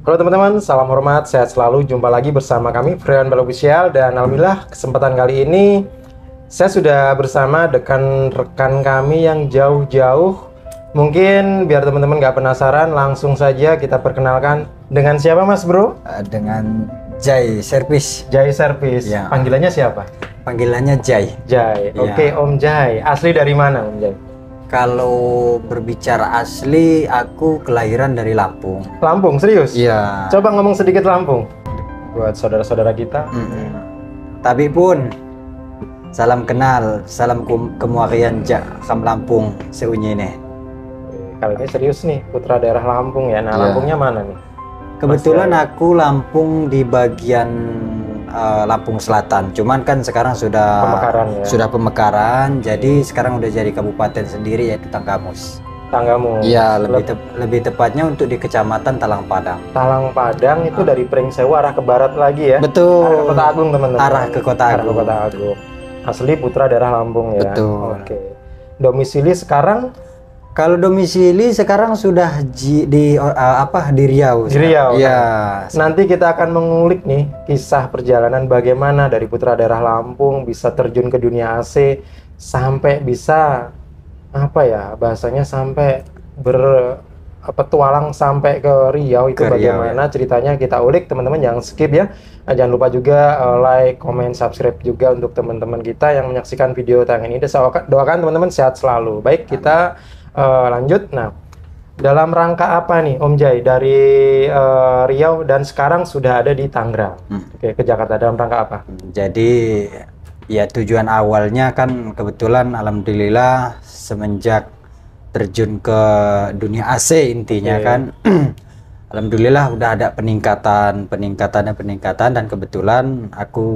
Halo teman-teman, salam hormat, sehat selalu. Jumpa lagi bersama kami, Freon Official. Dan alhamdulillah kesempatan kali ini saya sudah bersama rekan kami yang jauh-jauh. Mungkin biar teman-teman gak penasaran, langsung saja kita perkenalkan. Dengan siapa mas bro? Dengan Jai Service. Jai Service, ya. Panggilannya siapa? Panggilannya Jai. Jai, ya. Oke, Om Jai. Asli dari mana Om Jai? Kalau berbicara asli, aku kelahiran dari Lampung. Lampung, serius? Iya. Coba ngomong sedikit Lampung buat saudara-saudara kita. Tapi pun salam kenal, salam kemuarian Kam Lampung seunyi nih. Kali ini serius nih, putra daerah Lampung ya. Nah, Iya. Lampungnya mana nih? Kebetulan aku Lampung di bagian Lampung Selatan. Cuman kan sekarang sudah Pemekaran ya? Sudah pemekaran, jadi sekarang udah jadi kabupaten sendiri yaitu Tanggamus. Tanggamus. Iya, lebih tepatnya untuk di Kecamatan Talang Padang. Talang Padang itu dari Pringsewu arah ke barat lagi ya? Betul. Arah ke Kota Agung teman-teman. Arah ke Kota Arah ke Agung. Kota Agung. Asli putra daerah Lampung ya? Betul. Oke. Domisili sekarang? Kalau domisili sekarang sudah di Riau. Di Riau. Iya. Nanti kita akan mengulik nih kisah perjalanan bagaimana dari putra daerah Lampung bisa terjun ke dunia AC sampai bisa bahasanya sampai berpetualang sampai ke Riau itu bagaimana ceritanya kita ulik teman-teman, jangan skip ya. Jangan lupa juga like, comment, subscribe juga untuk teman-teman kita yang menyaksikan video tayangan ini. Doakan teman-teman sehat selalu. Baik, kita lanjut. Nah, dalam rangka apa nih Om Jai dari Riau dan sekarang sudah ada di Tangerang? Oke, ke Jakarta dalam rangka apa? Jadi ya tujuan awalnya kan kebetulan alhamdulillah semenjak terjun ke dunia AC intinya kan alhamdulillah udah ada peningkatan dan kebetulan aku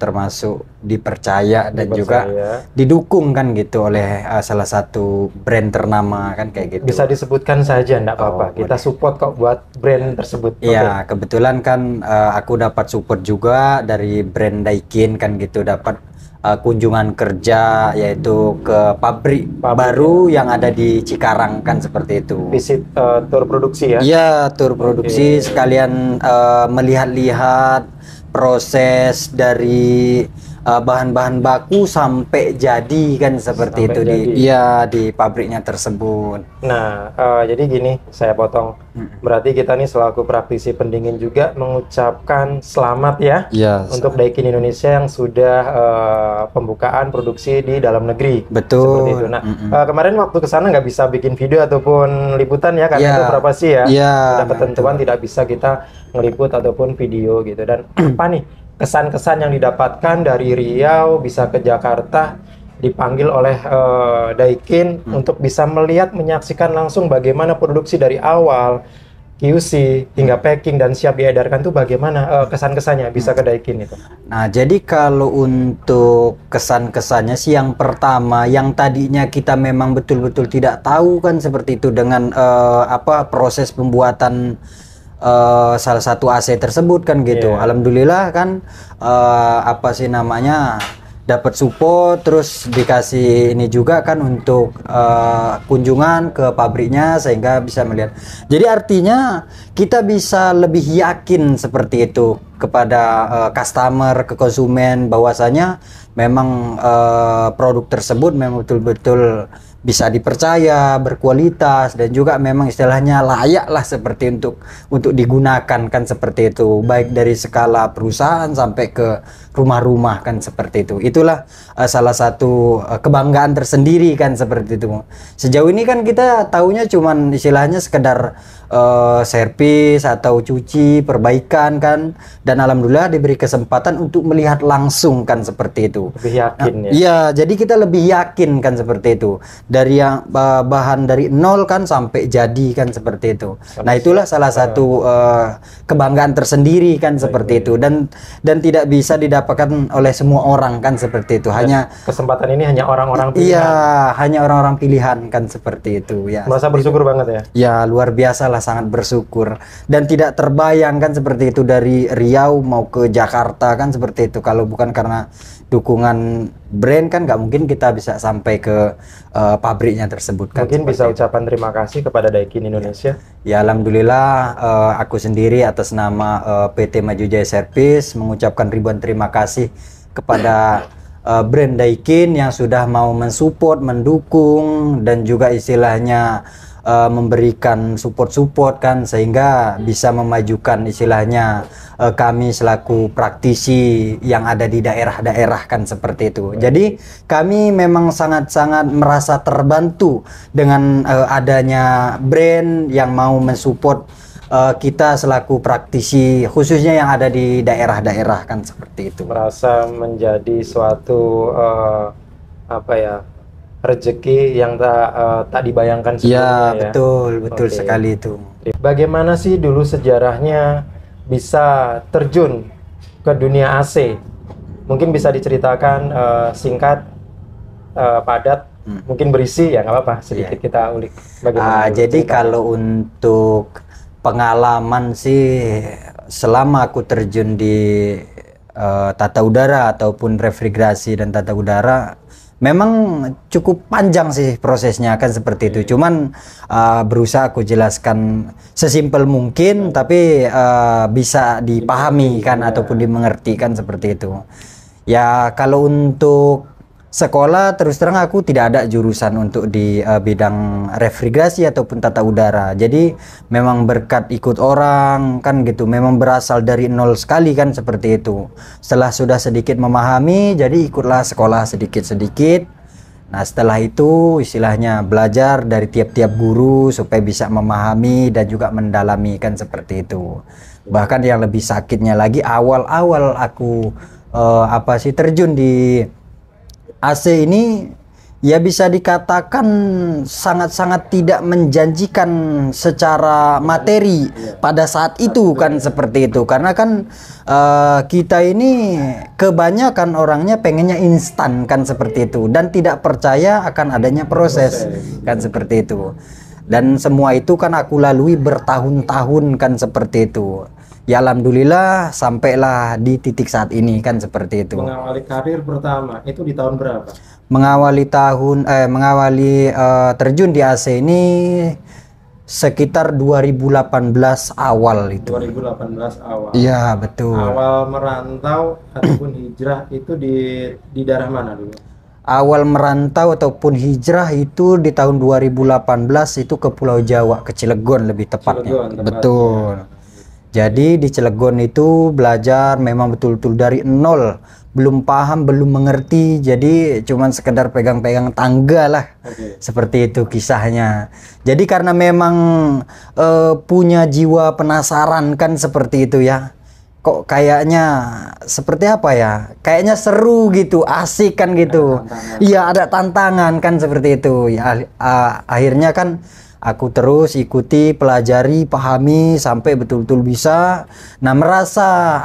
termasuk dipercaya dan juga didukung kan gitu oleh salah satu brand ternama kan kayak gitu. Bisa disebutkan saja enggak apa-apa. Kita support kok buat brand tersebut. Iya, kebetulan kan aku dapat support juga dari brand Daikin kan gitu, dapat kunjungan kerja yaitu ke pabrik baru yang ada di Cikarang kan seperti itu. Visit tur produksi ya? Iya, tur produksi sekalian melihat-lihat proses dari bahan-bahan baku sampai jadi kan seperti itu di pabriknya tersebut. Nah, jadi gini, saya potong. Berarti kita nih selaku praktisi pendingin juga mengucapkan selamat ya untuk Daikin Indonesia yang sudah pembukaan produksi di dalam negeri. Betul. Seperti itu. Nah, kemarin waktu ke sana nggak bisa bikin video ataupun liputan ya karena itu berapa sih ya? Ada ketentuan tidak bisa kita ngeliput ataupun video gitu. Dan apa nih kesan-kesan yang didapatkan dari Riau bisa ke Jakarta dipanggil oleh Daikin untuk bisa melihat, menyaksikan langsung bagaimana produksi dari awal QC hingga packing dan siap diedarkan tuh bagaimana kesan-kesannya bisa ke Daikin itu. Nah, jadi kalau untuk kesan-kesannya sih yang pertama yang tadinya kita memang betul-betul tidak tahu kan seperti itu dengan proses pembuatan salah satu AC tersebut kan gitu. Alhamdulillah kan dapat support, terus dikasih ini juga kan untuk kunjungan ke pabriknya sehingga bisa melihat. Jadi artinya kita bisa lebih yakin seperti itu kepada customer, ke konsumen bahwasanya memang produk tersebut memang betul-betul bisa dipercaya, berkualitas dan juga memang istilahnya layak lah seperti untuk digunakan kan seperti itu, baik dari skala perusahaan sampai ke rumah-rumah kan seperti itu. Itulah salah satu kebanggaan tersendiri kan seperti itu. Sejauh ini kan kita taunya cuman istilahnya sekedar servis atau cuci, perbaikan kan, dan alhamdulillah diberi kesempatan untuk melihat langsung kan seperti itu. Lebih yakin ya? Iya, jadi kita lebih yakin kan seperti itu. Dari yang bahan dari nol kan sampai jadi kan seperti itu. Nah, itulah salah satu kebanggaan tersendiri kan seperti itu, dan tidak bisa didapatkan oleh semua orang kan seperti itu. Hanya kesempatan ini hanya orang-orang pilihan. Iya, hanya orang-orang pilihan kan seperti itu ya. Merasa bersyukur banget ya? Ya, luar biasa lah, sangat bersyukur, dan tidak terbayangkan seperti itu dari Riau mau ke Jakarta kan seperti itu kalau bukan karena dukungan brand kan nggak mungkin kita bisa sampai ke pabriknya tersebut kan. Mungkin bisa ucapan terima kasih kepada Daikin Indonesia. Ya alhamdulillah aku sendiri atas nama PT Maju Jaya Service mengucapkan ribuan terima kasih kepada brand Daikin yang sudah mau mensupport, mendukung dan juga istilahnya memberikan support kan sehingga bisa memajukan istilahnya kami selaku praktisi yang ada di daerah-daerah kan seperti itu. Jadi kami memang sangat-sangat merasa terbantu dengan adanya brand yang mau mensupport kita selaku praktisi khususnya yang ada di daerah-daerah kan seperti itu. Merasa menjadi suatu rezeki yang tak dibayangkan sebelumnya. Ya, betul sekali itu. Bagaimana sih dulu sejarahnya bisa terjun ke dunia AC? Mungkin bisa diceritakan singkat, padat, mungkin berisi ya nggak apa-apa, sedikit kita ulik. Jadi kalau untuk pengalaman sih selama aku terjun di tata udara ataupun refrigerasi dan tata udara memang cukup panjang sih prosesnya kan seperti itu. Cuman berusaha aku jelaskan sesimpel mungkin tapi bisa dipahami kan ataupun dimengerti kan seperti itu. Ya kalau untuk sekolah terus terang aku tidak ada jurusan untuk di bidang refrigerasi ataupun tata udara. Jadi memang berkat ikut orang kan gitu. Memang berasal dari nol sekali kan seperti itu. Setelah sudah sedikit memahami jadi ikutlah sekolah sedikit-sedikit. Nah setelah itu istilahnya belajar dari tiap-tiap guru supaya bisa memahami dan juga mendalami kan seperti itu. Bahkan yang lebih sakitnya lagi awal-awal aku terjun di AC ini ya bisa dikatakan sangat-sangat tidak menjanjikan secara materi pada saat itu kan seperti itu, karena kan kita ini kebanyakan orangnya pengennya instan kan seperti itu dan tidak percaya akan adanya proses kan seperti itu. Dan semua itu kan aku lalui bertahun-tahun kan seperti itu. Ya alhamdulillah sampailah di titik saat ini kan seperti itu. Mengawali karir pertama itu di tahun berapa? Mengawali terjun di AC ini sekitar 2018 awal itu. 2018 awal. Iya betul. Awal merantau ataupun hijrah itu di daerah mana dulu? Awal merantau ataupun hijrah itu di tahun 2018 itu ke Pulau Jawa, ke Cilegon lebih tepatnya. Betul. Jadi di Cilegon itu belajar memang betul-betul dari nol, belum paham, belum mengerti, jadi cuman sekedar pegang-pegang tangga lah. Seperti itu kisahnya. Jadi karena memang punya jiwa penasaran kan seperti itu ya. Kok kayaknya seperti apa ya? Kayaknya seru gitu, asik kan gitu. Iya ada tantangan kan seperti itu. Ya akhirnya kan aku terus ikuti, pelajari, pahami sampai betul-betul bisa. Nah,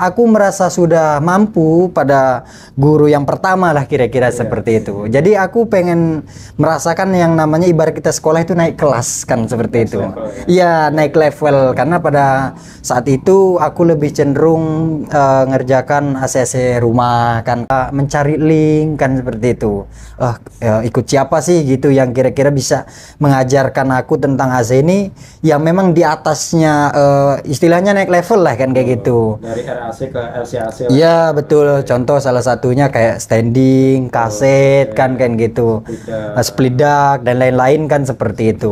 aku merasa sudah mampu pada guru yang pertama lah kira-kira seperti itu. Jadi aku pengen merasakan yang namanya ibarat kita sekolah itu naik kelas kan seperti itu. Iya, naik level karena pada saat itu aku lebih cenderung ngerjakan ACC rumah kan, mencari link kan seperti itu. Ikut siapa sih gitu yang kira-kira bisa mengajarkan aku tentang AC ini yang memang di atasnya istilahnya naik level lah kan kayak gitu. Dari RAC ke LCAC. Iya betul. Contoh salah satunya kayak standing, kaset kan gitu. Split duct dan lain-lain kan seperti itu.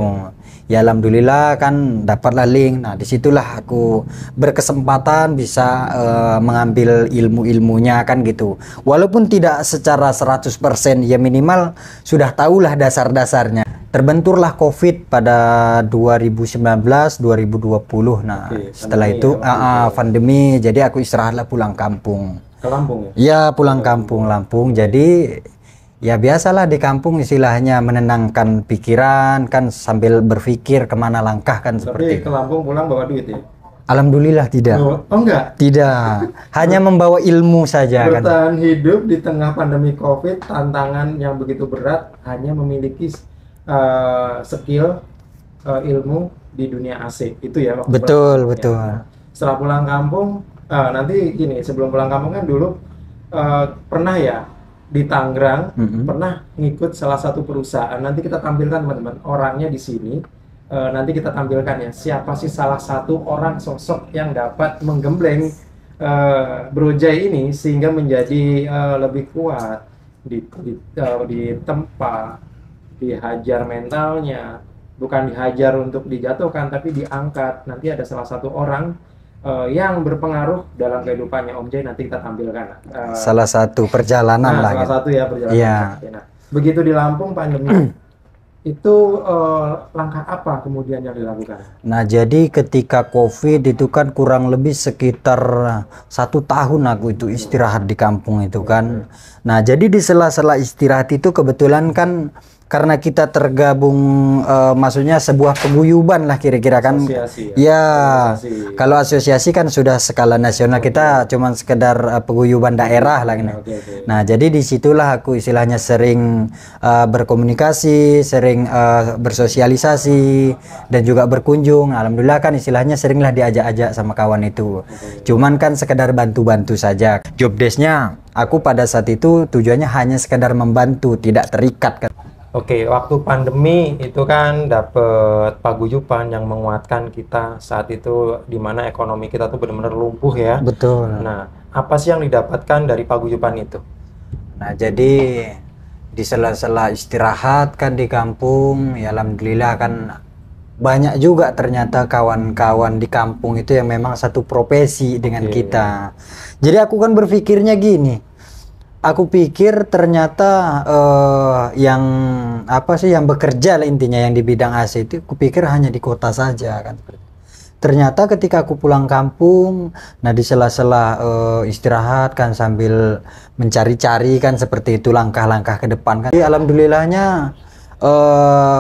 Ya alhamdulillah kan dapatlah link. Nah disitulah aku berkesempatan bisa mengambil ilmu-ilmunya kan gitu. Walaupun tidak secara 100% ya minimal sudah tahulah dasar-dasarnya. Terbenturlah COVID pada 2019 2020. Nah setelah itu pandemi, jadi aku istirahatlah pulang kampung. Ke Lampung ya? Ya pulang kampung Lampung. Jadi ya biasalah di kampung istilahnya menenangkan pikiran kan sambil berpikir kemana langkah kan. Seperti ke Lampung pulang bawa duit ya? Alhamdulillah tidak. Oh enggak? Tidak. Hanya membawa ilmu saja kan. Bertahan hidup di tengah pandemi COVID, tantangan yang begitu berat, hanya memiliki skill, ilmu di dunia AC itu ya. Betul. Setelah pulang kampung, nanti gini, sebelum pulang kampung kan dulu pernah ya di Tangerang pernah ngikut salah satu perusahaan. Nanti kita tampilkan teman-teman orangnya di sini. Nanti kita tampilkan ya siapa sih salah satu orang sosok yang dapat menggembleng Brojai ini sehingga menjadi lebih kuat di tempat, dihajar mentalnya, bukan dihajar untuk dijatuhkan tapi diangkat. Nanti ada salah satu orang yang berpengaruh dalam kehidupannya Om Jai, nanti kita tampilkan salah satu perjalanan lah salah gitu. satu ya perjalanan. Yeah. Nah, begitu di Lampung pandemi itu langkah apa kemudian yang dilakukan? Nah, jadi ketika COVID itu kan kurang lebih sekitar 1 tahun aku itu istirahat di kampung itu kan. Nah, jadi di sela-sela istirahat itu kebetulan kan karena kita tergabung maksudnya sebuah paguyuban lah kira-kira kan. Asosiasi, ya kalau asosiasi kan sudah skala nasional, kita cuman sekedar paguyuban daerah lah gitu. Nah, jadi disitulah aku istilahnya sering berkomunikasi, sering bersosialisasi dan juga berkunjung. Alhamdulillah kan istilahnya seringlah diajak-ajak sama kawan itu. Cuman kan sekedar bantu-bantu saja. Job desk-nya aku pada saat itu tujuannya hanya sekedar membantu, tidak terikat kan. Oke, waktu pandemi itu kan dapet paguyuban yang menguatkan kita saat itu, di mana ekonomi kita tuh benar-benar lumpuh ya. Betul. Nah, apa sih yang didapatkan dari paguyuban itu? Nah, jadi di sela-sela istirahat kan di kampung, ya alhamdulillah kan banyak juga ternyata kawan-kawan di kampung itu yang memang satu profesi dengan kita. Jadi aku kan berpikirnya gini. Aku pikir ternyata yang apa sih yang bekerja lah intinya yang di bidang AC itu aku pikir hanya di kota saja kan. Ternyata ketika aku pulang kampung, nah di sela-sela istirahat kan sambil mencari-cari kan seperti itu langkah-langkah ke depan kan. Jadi, alhamdulillahnya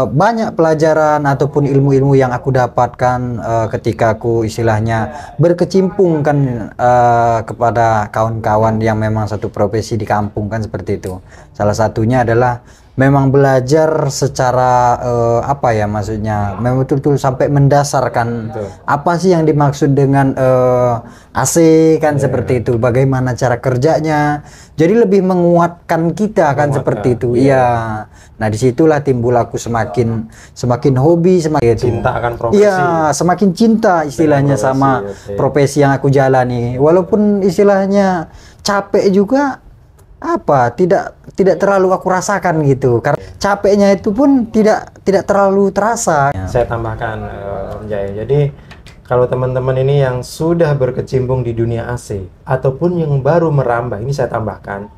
banyak pelajaran ataupun ilmu-ilmu yang aku dapatkan ketika aku istilahnya berkecimpung kan kepada kawan-kawan yang memang satu profesi di kampung kan seperti itu. Salah satunya adalah memang belajar secara apa ya maksudnya memang betul-betul sampai mendasarkan apa sih yang dimaksud dengan AC kan seperti itu, bagaimana cara kerjanya, jadi lebih menguatkan kita kan seperti itu. Iya. Nah, disitulah timbul aku semakin hobi, semakin cinta akan profesi. Iya, semakin cinta istilahnya profesi, sama profesi yang aku jalani. Walaupun istilahnya capek juga apa tidak terlalu aku rasakan gitu, karena capeknya itu pun tidak terlalu terasa. Saya tambahkan Om Jai, jadi kalau teman-teman ini yang sudah berkecimpung di dunia AC ataupun yang baru merambah, ini saya tambahkan,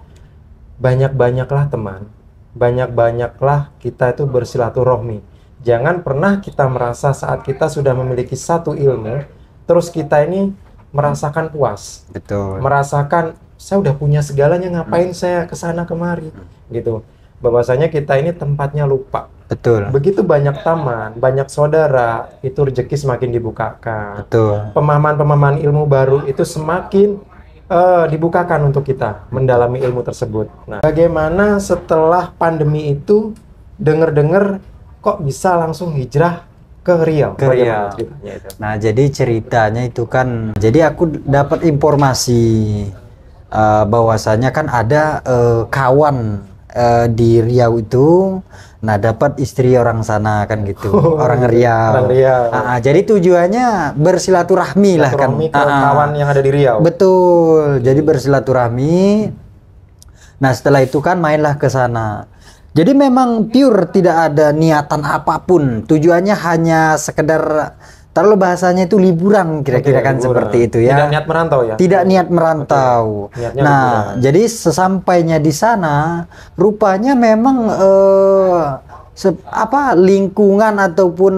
banyak-banyaklah teman, banyak-banyaklah kita itu bersilaturahmi. Jangan pernah kita merasa saat kita sudah memiliki satu ilmu terus kita ini merasakan puas. Betul. Merasakan saya udah punya segalanya, ngapain saya kesana kemari gitu. Bahwasanya kita ini tempatnya lupa. Betul. Begitu banyak teman, banyak saudara, itu rezeki semakin dibukakan. Betul. Pemahaman-pemahaman ilmu baru itu semakin dibukakan untuk kita mendalami ilmu tersebut. Nah, bagaimana setelah pandemi itu dengar-dengar kok bisa langsung hijrah ke Riau? Ke Riau. Nah, jadi ceritanya itu kan, jadi aku dapat informasi bahwasanya kan ada kawan di Riau itu, nah dapat istri orang sana kan gitu, orang Riau. Orang Riau. Jadi tujuannya bersilaturahmi lah kan. Ke kawan yang ada di Riau. Betul. Jadi bersilaturahmi. Nah setelah itu kan mainlah ke sana. Jadi memang pure tidak ada niatan apapun. Tujuannya hanya sekedar, taruh bahasanya itu liburan kira-kira kan liburan. Seperti itu ya. Tidak niat merantau ya? Tidak niat merantau. Nah, liburan. Jadi sesampainya di sana, rupanya memang lingkungan ataupun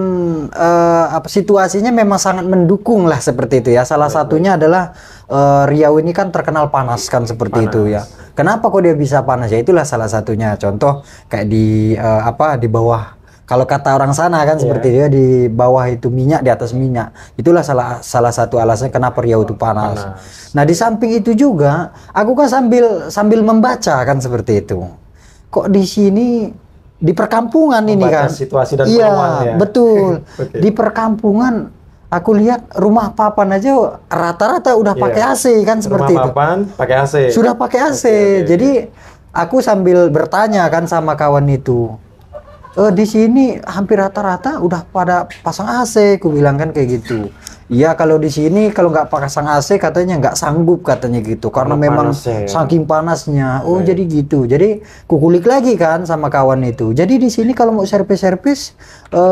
situasinya memang sangat mendukung lah seperti itu ya. Salah satunya adalah Riau ini kan terkenal panas kan seperti itu ya. Kenapa kok dia bisa panas? Ya itulah salah satunya. Contoh kayak di bawah. Kalau kata orang sana kan seperti dia di bawah itu minyak, di atas minyak. Itulah salah satu alasan kenapa Riau itu panas. Nah, di samping itu juga aku kan sambil membaca kan seperti itu. Kok di sini di perkampungan ini kan situasi dan peluang ya. Betul. Di perkampungan aku lihat rumah papan aja rata-rata udah pakai AC kan seperti itu. Rumah papan pakai AC. Sudah pakai AC. Jadi aku sambil bertanya kan sama kawan itu, di sini hampir rata-rata udah pada pasang AC, aku bilang kan kayak gitu. Iya, kalau di sini kalau nggak pasang AC katanya nggak sanggup katanya gitu, karena memang panasnya, saking panasnya. Oh jadi gitu. Jadi kukulik lagi kan sama kawan itu. Jadi di sini kalau mau servis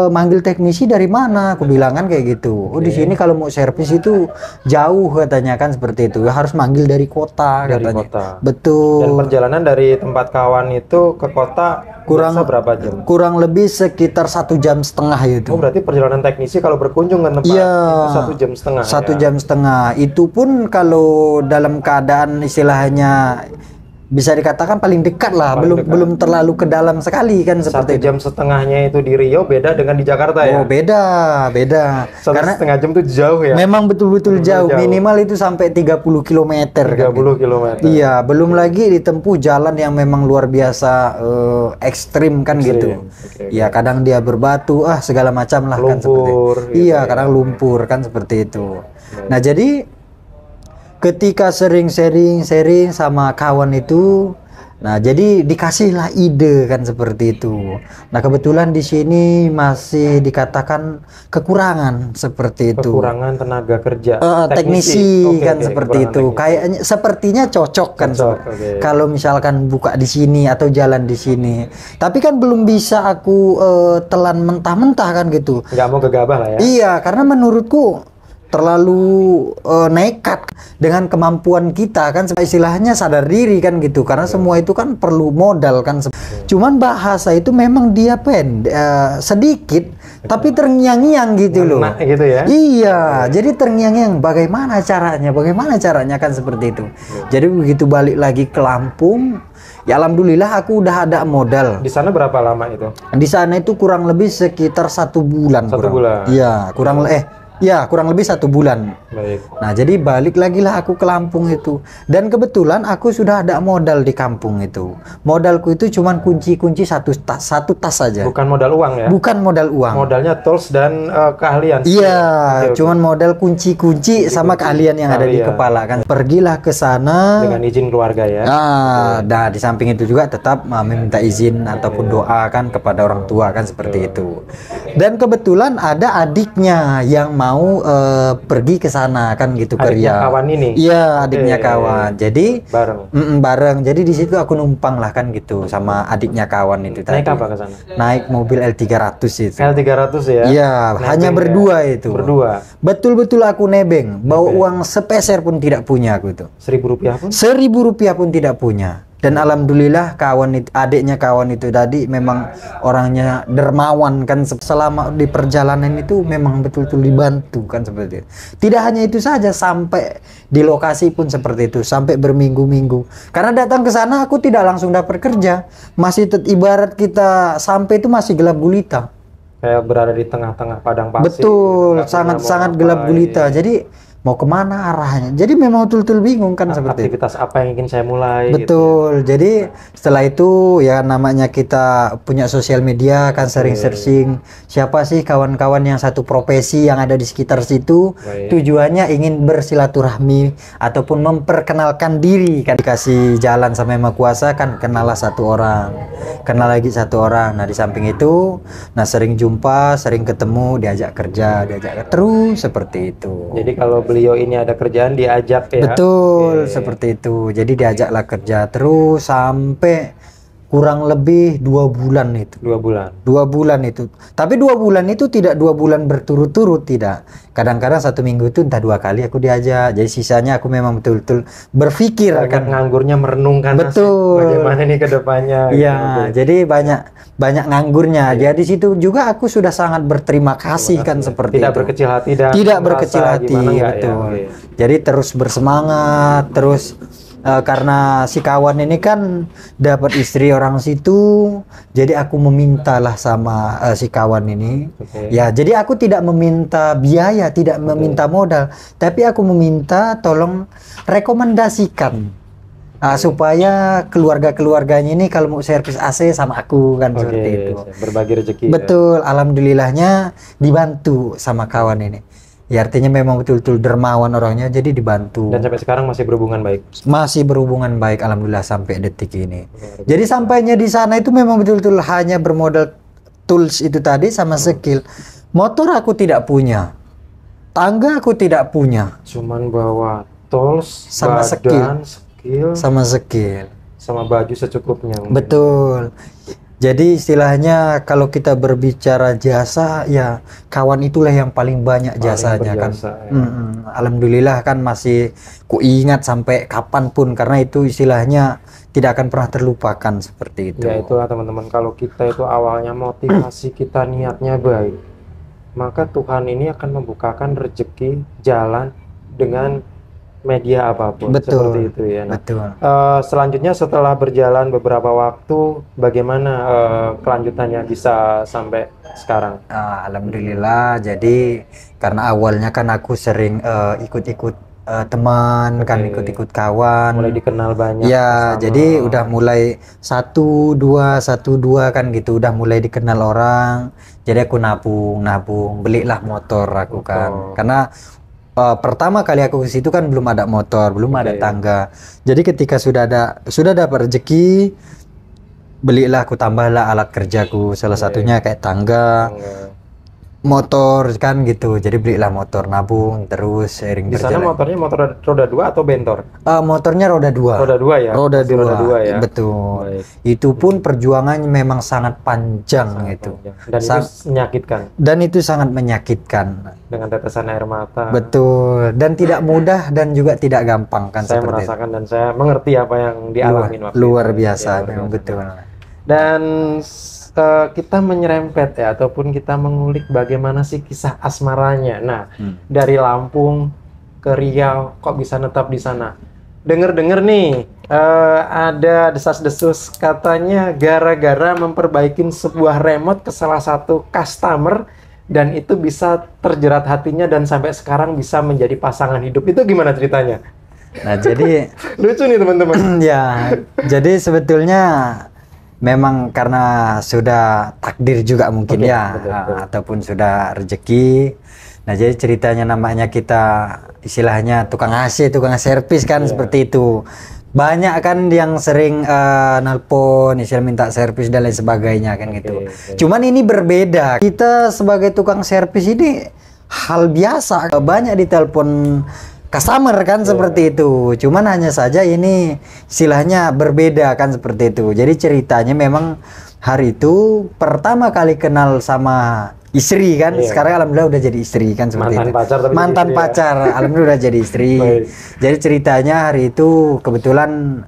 manggil teknisi dari mana? Aku bilang kan kayak gitu. Oh di sini kalau mau servis itu jauh katanya kan seperti itu. Harus manggil dari kota katanya. Kota. Betul. Dan perjalanan dari tempat kawan itu ke kota berapa jam? Kurang lebih sekitar 1,5 jam itu. Oh berarti perjalanan teknisi kalau berkunjung ke tempat itu 1,5 jam. 1,5 jam. Itu pun kalau dalam keadaan istilahnya bisa dikatakan paling dekat lah, belum terlalu ke dalam sekali kan seperti 1,5 jam itu di Rio beda dengan di Jakarta ya. Oh beda. Karena 1,5 jam itu jauh ya. Memang betul-betul jauh. Minimal itu sampai 30 km. 30 km. Iya, belum lagi ditempuh jalan yang memang luar biasa ekstrim kan gitu. Iya, kadang dia berbatu, segala macam lah kan seperti itu. Iya, kadang lumpur kan seperti itu. Nah jadi ketika sering sharing sama kawan itu, nah jadi dikasihlah ide kan seperti itu. Nah kebetulan di sini masih dikatakan kekurangan seperti itu. Kekurangan tenaga kerja. Teknisi kan seperti itu. Kayaknya sepertinya cocok kan. Kalau misalkan buka di sini atau jalan di sini. Tapi kan belum bisa aku telan mentah-mentah kan gitu. Nggak mau gegabah lah ya. Iya, karena menurutku terlalu nekat dengan kemampuan kita kan, istilahnya sadar diri kan gitu, karena semua itu kan perlu modal kan. Cuman bahasa itu memang dia sedikit tapi terngiang-ngiang gitu loh. Gitu ya. Iya, jadi terngiang-ngiang bagaimana caranya kan seperti itu. Jadi begitu balik lagi ke Lampung, ya alhamdulillah aku udah ada modal. Di sana berapa lama itu? Di sana itu kurang lebih sekitar 1 bulan. 1 bulan. Iya, kurang lebih 1 bulan. Baik. Nah jadi balik lagi lah aku ke Lampung itu. Dan kebetulan aku sudah ada modal di kampung itu. Modalku itu cuman kunci-kunci satu tas saja. Bukan modal uang ya? Bukan modal uang. Modalnya tools dan keahlian. Iya, cuman modal kunci-kunci sama keahlian yang ada di kepala kan. Pergilah ke sana dengan izin keluarga ya. Nah di samping itu juga tetap meminta izin ataupun doa kan kepada orang tua kan seperti itu. Dan kebetulan ada adiknya yang mau pergi ke sana kan gitu ke Riau. Adiknya kawan ini? Iya, adiknya kawan. Jadi bareng. Jadi di situ aku numpang lah kan gitu sama adiknya kawan itu tadi. Naik apa ke sana? Naik mobil L300 itu. L300 ya? Iya, hanya berdua itu. Berdua. Betul-betul aku nebeng. Bawa uang sepeser pun tidak punya aku itu. Rp1.000 pun? Rp1.000 pun tidak punya. Dan alhamdulillah adiknya kawan itu tadi memang orangnya dermawan kan, selama di perjalanan itu memang betul-betul dibantu kan seperti itu. Tidak hanya itu saja, sampai di lokasi pun seperti itu, sampai berminggu-minggu. Karena datang ke sana aku tidak langsung dapat kerja, masih ibarat kita sampai itu masih gelap gulita. Kayak berada di tengah-tengah padang pasir. Betul, sangat gelap gulita. Jadi mau kemana arahnya, jadi memang betul-betul bingung kan seperti aktivitas apa yang ingin saya mulai. Betul gitu ya. Jadi setelah itu ya namanya kita punya sosial media kan, sering searching siapa sih kawan-kawan yang satu profesi yang ada di sekitar situ. Tujuannya ingin bersilaturahmi ataupun memperkenalkan diri kan, dikasih jalan sama Yang Maha Kuasa kan, kenallah 1 orang, kenal lagi 1 orang. Nah di samping itu sering jumpa, sering ketemu, diajak kerja, terus seperti itu. Jadi kalau beliau ini ada kerjaan diajak ya. Betul, seperti itu. Jadi diajaklah kerja terus sampai kurang lebih 2 bulan itu. 2 bulan. 2 bulan itu. Tapi 2 bulan itu tidak 2 bulan berturut-turut, tidak. Kadang-kadang 1 minggu itu entah 2 kali aku diajak. Jadi sisanya aku memang betul-betul berpikir kan. Nganggurnya merenungkan. Betul. Bagaimana nih ke depannya. Iya, gitu. Jadi banyak nganggurnya. Jadi di situ juga aku sudah sangat berterima kasih kan seperti tidak itu. Berkecil hati dan tidak berkecil hati, betul. Ya? Jadi terus bersemangat, terus karena si kawan ini kan dapat istri orang situ, jadi aku memintalah sama si kawan ini. Ya, jadi aku tidak meminta biaya, tidak meminta modal, tapi aku meminta tolong rekomendasikan. Supaya keluarga-keluarganya ini kalau mau servis AC sama aku kan seperti itu. Berbagi rezeki. Betul, ya? Alhamdulillahnya dibantu sama kawan ini. Ya artinya memang betul-betul dermawan orangnya, jadi dibantu. Dan sampai sekarang masih berhubungan baik? Masih berhubungan baik, alhamdulillah sampai detik ini. Jadi sampainya di sana itu memang betul-betul hanya bermodal tools itu tadi sama skill. Motor aku tidak punya, tangga aku tidak punya. Cuman bawa tools, sama badan, skill, sama baju secukupnya. Betul. Jadi istilahnya kalau kita berbicara jasa, ya kawan itulah yang paling banyak jasanya kan. Alhamdulillah kan masih kuingat sampai kapanpun, karena itu istilahnya tidak akan pernah terlupakan seperti itu. Ya itulah teman-teman, kalau kita itu awalnya motivasi kita niatnya baik, maka Tuhan ini akan membukakan rezeki jalan dengan media apapun. Betul, seperti itu ya. Nah, betul. Selanjutnya setelah berjalan beberapa waktu, bagaimana kelanjutannya bisa sampai sekarang? Alhamdulillah, jadi karena awalnya kan aku sering ikut-ikut teman, kan ikut-ikut kawan, mulai dikenal banyak ya, jadi udah mulai 1, 2 kan gitu, udah mulai dikenal orang. Jadi aku nabung, belilah motor aku kan, karena pertama kali aku ke situ kan belum ada motor, belum ada tangga. Jadi ketika sudah dapat rezeki, belilah aku, tambahlah alat kerjaku, salah satunya kayak tangga, motor kan gitu. Jadi belilah motor, nabung terus sering berjalan. Di sana motornya motor roda 2 atau bentor? Motornya roda 2. Roda 2 ya. Roda 2 ya. Betul. Baik. Itu pun perjuangannya memang sangat panjang itu. Dan itu menyakitkan. Dan itu sangat menyakitkan. Dengan tetesan air mata. Betul. Dan tidak mudah dan juga tidak gampang kan. Saya merasakan itu. Dan saya mengerti apa yang dialami waktu luar biasa, memang betul. Dan kita menyerempet ya, ataupun kita mengulik bagaimana sih kisah asmaranya. Nah, dari Lampung ke Riau, kok bisa netap di sana? Dengar-dengar nih, ada desas-desus katanya gara-gara memperbaikin sebuah remote ke salah satu customer, dan itu bisa terjerat hatinya dan sampai sekarang bisa menjadi pasangan hidup. Itu gimana ceritanya? Nah, jadi lucu nih teman-teman. Ya, jadi sebetulnya memang karena sudah takdir juga mungkin betul. Ataupun sudah rezeki. Nah, jadi ceritanya namanya kita istilahnya tukang AC, tukang servis kan, seperti itu. Banyak kan yang sering nelpon, istilah minta servis dan lain sebagainya kan gitu. Cuman ini berbeda. Kita sebagai tukang servis ini hal biasa, banyak ditelepon customer kan seperti itu. Cuman hanya saja ini istilahnya berbeda kan seperti itu. Jadi ceritanya memang hari itu pertama kali kenal sama istri kan. Sekarang alhamdulillah udah jadi istri kan seperti mantan itu. Pacar, mantan pacar, alhamdulillah udah jadi istri. Jadi ceritanya hari itu kebetulan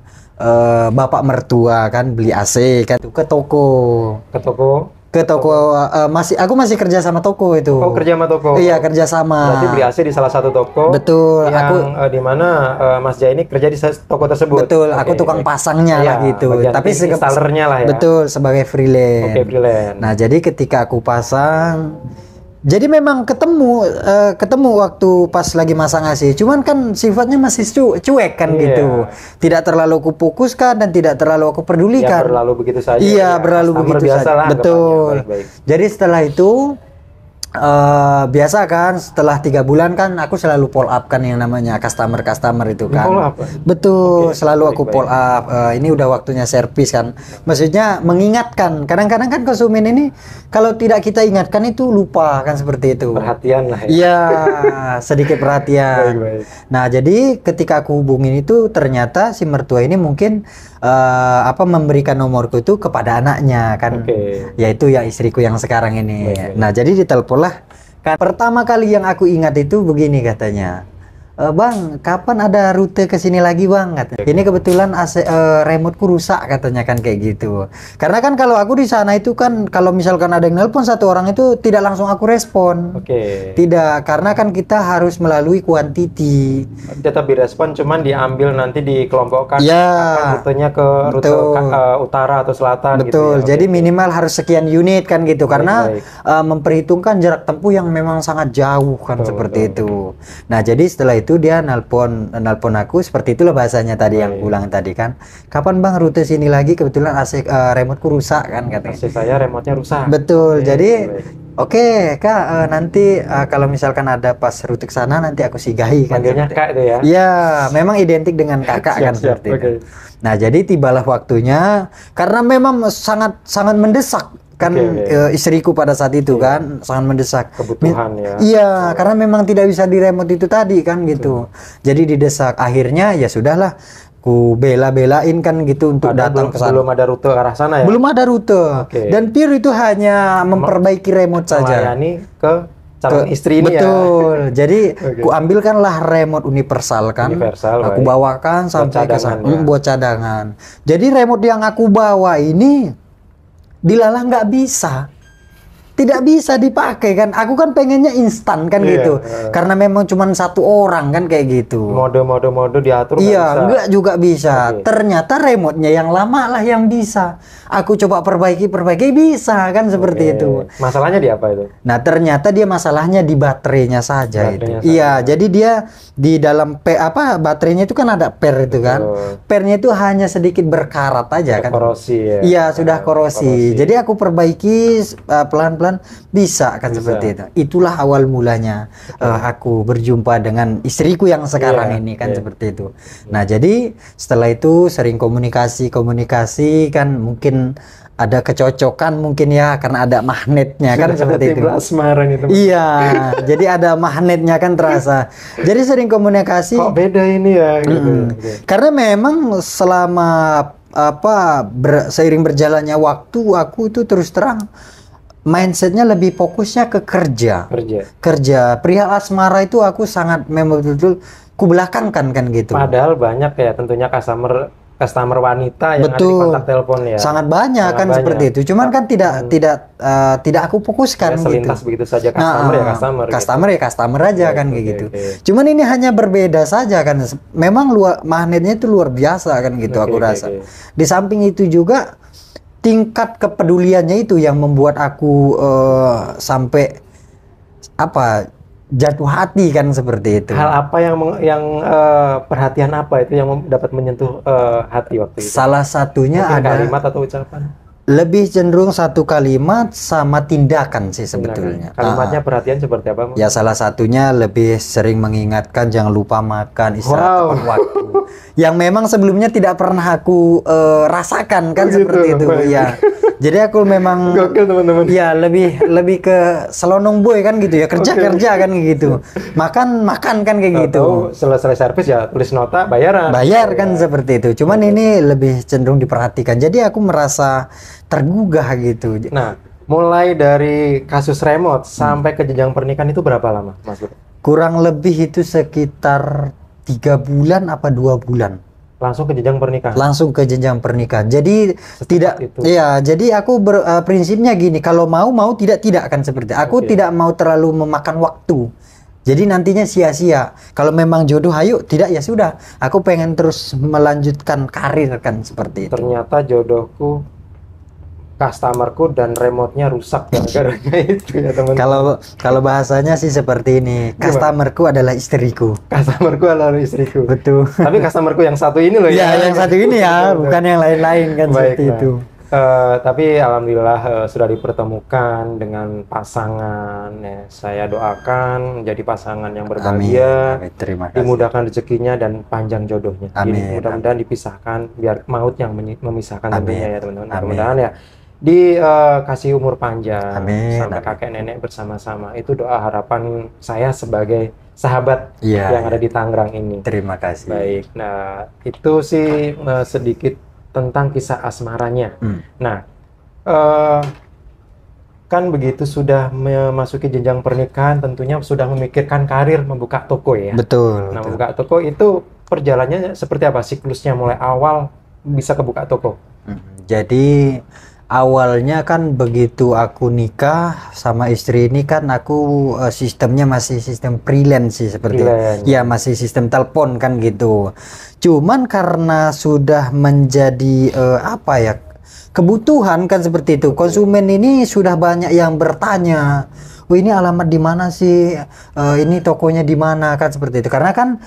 bapak mertua kan beli AC kan ke toko. Aku masih kerja sama toko itu. Oh, kerja sama toko. Iya, kerja sama. Berarti beli AC di salah satu toko. Betul. Yang di mana Mas Jaya ini kerja di toko tersebut. Betul. Aku tukang pasangnya lah gitu. Tapi installernya lah ya. Betul, sebagai freelance. Freelance. Nah, jadi ketika aku pasang, jadi memang ketemu waktu pas lagi masang AC. Cuman kan sifatnya masih cuek kan gitu. Tidak terlalu aku fokuskan dan tidak terlalu aku pedulikan. Ya, berlalu begitu saja. Iya, berlalu begitu saja. Betul. Baik. Jadi setelah itu biasa kan setelah 3 bulan kan aku selalu follow up kan yang namanya customer itu kan. Follow up. Betul, selalu aku follow up. Ini udah waktunya servis kan. Maksudnya mengingatkan. Kadang-kadang kan konsumen ini kalau tidak kita ingatkan itu lupa kan seperti itu. Perhatian lah ya. Iya, sedikit perhatian. Nah, jadi ketika aku hubungin itu ternyata si mertua ini mungkin memberikan nomorku itu kepada anaknya kan, yaitu ya istriku yang sekarang ini. Nah, jadi ditelepon lah. Pertama kali yang aku ingat itu begini katanya, Bang, kapan ada rute ke sini lagi Bang? Katanya. Ini kebetulan remoteku rusak katanya kan kayak gitu. Karena kan kalau aku di sana itu kan kalau misalkan ada yang nelpon satu orang itu tidak langsung aku respon. Tidak, karena kan kita harus melalui quantity. Tetap direspon, cuman diambil nanti dikelompokkan. Ya. Rutenya ke rute utara atau selatan. Betul. Gitu ya. Jadi minimal harus sekian unit kan gitu. Karena memperhitungkan jarak tempuh yang memang sangat jauh kan seperti itu. Nah, jadi setelah itu itu dia nelpon aku, seperti itulah bahasanya tadi yang pulang tadi kan. Kapan bang rute sini lagi, kebetulan AC remoteku rusak kan katanya. AC saya remote-nya rusak. Betul. Jadi oke kak, nanti kalau misalkan ada pas rute ke sana nanti aku sigahi kan. Panggilnya kak itu ya? Iya, memang identik dengan kakak kan seperti itu. Nah jadi tibalah waktunya, karena memang sangat mendesak kan istriku pada saat itu kan, sangat mendesak kebutuhan ya. Iya, karena memang tidak bisa di remote itu tadi kan gitu. Jadi didesak, akhirnya ya sudahlah, ku bela-belain kan gitu untuk datang ke sana. Belum ada rute ke arah sana ya? Belum ada rute. Dan pure itu hanya memperbaiki remote saja. Melayani ke calon istri ini. Betul. Jadi ku ambilkanlah remote universal kan. Aku bawakan sampai ke sana buat cadangan. Jadi remote yang aku bawa ini dilalah nggak bisa, tidak bisa dipakai kan. Aku kan pengennya instan kan gitu, karena memang cuma satu orang kan kayak gitu. Mode diatur. Nggak juga bisa. Ternyata remote-nya yang lama lah yang bisa. Aku coba perbaiki bisa kan seperti itu. Masalahnya di apa itu? Nah ternyata dia masalahnya di baterainya saja itu. Iya, jadi dia di dalam baterainya itu kan ada per itu kan. Pernya itu hanya sedikit berkarat aja kan. Korosi ya. Iya, sudah korosi. Jadi aku perbaiki pelan-pelan bisa kan seperti itu. Itulah awal mulanya aku berjumpa dengan istriku yang sekarang ini kan seperti itu. Nah, jadi setelah itu sering komunikasi kan, mungkin ada kecocokan mungkin ya, karena ada magnetnya kan seperti itu. Asmara itu. Iya, jadi ada magnetnya kan terasa. Jadi sering komunikasi. Kok beda ini ya gitu. Karena memang selama seiring berjalannya waktu, aku itu terus terang mindsetnya lebih fokusnya ke kerja. Perihal asmara itu aku sangat memang betul ku belakangkan kan gitu. Padahal banyak ya tentunya customer wanita yang ada di kontak telepon ya. Sangat banyak kan seperti itu. Cuman kan tidak aku fokuskan gitu. Selintas begitu saja customer ya customer aja kan kayak gitu. Cuman ini hanya berbeda saja kan. Memang magnetnya itu luar biasa kan gitu aku rasa. Di samping itu juga tingkat kepeduliannya itu yang membuat aku sampai jatuh hati kan seperti itu. Hal apa yang perhatian apa itu yang dapat menyentuh hati waktu itu? Salah satunya ada kalimat atau ucapan? Lebih cenderung satu kalimat sama tindakan sih sebetulnya. Kalimatnya perhatian seperti apa? Ya salah satunya lebih sering mengingatkan jangan lupa makan, istirahat tepat waktu. Yang memang sebelumnya tidak pernah aku rasakan kan seperti itu ya. Jadi aku memang teman-teman. Ya lebih ke selonong boy kan gitu ya, kerja kan gitu. Makan kan kayak gitu. Selesai servis ya tulis nota bayar kan seperti itu. Cuman ini lebih cenderung diperhatikan. Jadi aku merasa tergugah gitu. Nah, mulai dari kasus remote sampai ke jenjang pernikahan itu berapa lama, Mas Bro? Kurang lebih itu sekitar 3 bulan apa 2 bulan. Langsung ke jenjang pernikahan. Jadi jadi aku prinsipnya gini, kalau mau tidak kan seperti. Aku tidak mau terlalu memakan waktu. Jadi nantinya sia-sia. Kalau memang jodoh ayo, tidak ya sudah. Aku pengen terus melanjutkan karir kan seperti itu. Ternyata jodohku customerku dan remote-nya rusak gara-gara itu ya teman. Kalau bahasanya sih seperti ini. Customerku adalah istriku. Betul. Tapi customerku yang satu ini loh ya. Yang satu ini ya, bukan yang lain-lain kan. Baik, seperti itu. Tapi alhamdulillah sudah dipertemukan dengan pasangan ya. Saya doakan menjadi pasangan yang berbahagia. Amin. Terima kasih. Dimudahkan rezekinya dan panjang jodohnya. Amin. Mudah-mudahan dipisahkan biar maut yang memisahkan tentunya ya teman-teman. Mudah-mudahan ya dikasih umur panjang sampai kakek nenek bersama-sama. Itu doa harapan saya sebagai sahabat yang ada di Tangerang ini. Terima kasih. Baik. Nah, itu sih sedikit tentang kisah asmaranya. Nah, kan begitu sudah memasuki jenjang pernikahan, tentunya sudah memikirkan karir membuka toko ya. Betul. Nah, membuka toko itu perjalanannya seperti apa? Siklusnya mulai awal bisa kebuka toko. Jadi awalnya kan begitu aku nikah sama istri ini kan aku sistemnya masih sistem freelance sih seperti ya, masih sistem telepon kan gitu. Cuman karena sudah menjadi kebutuhan kan seperti itu, konsumen ini sudah banyak yang bertanya, oh ini alamat di mana sih, ini tokonya di mana kan seperti itu. Karena kan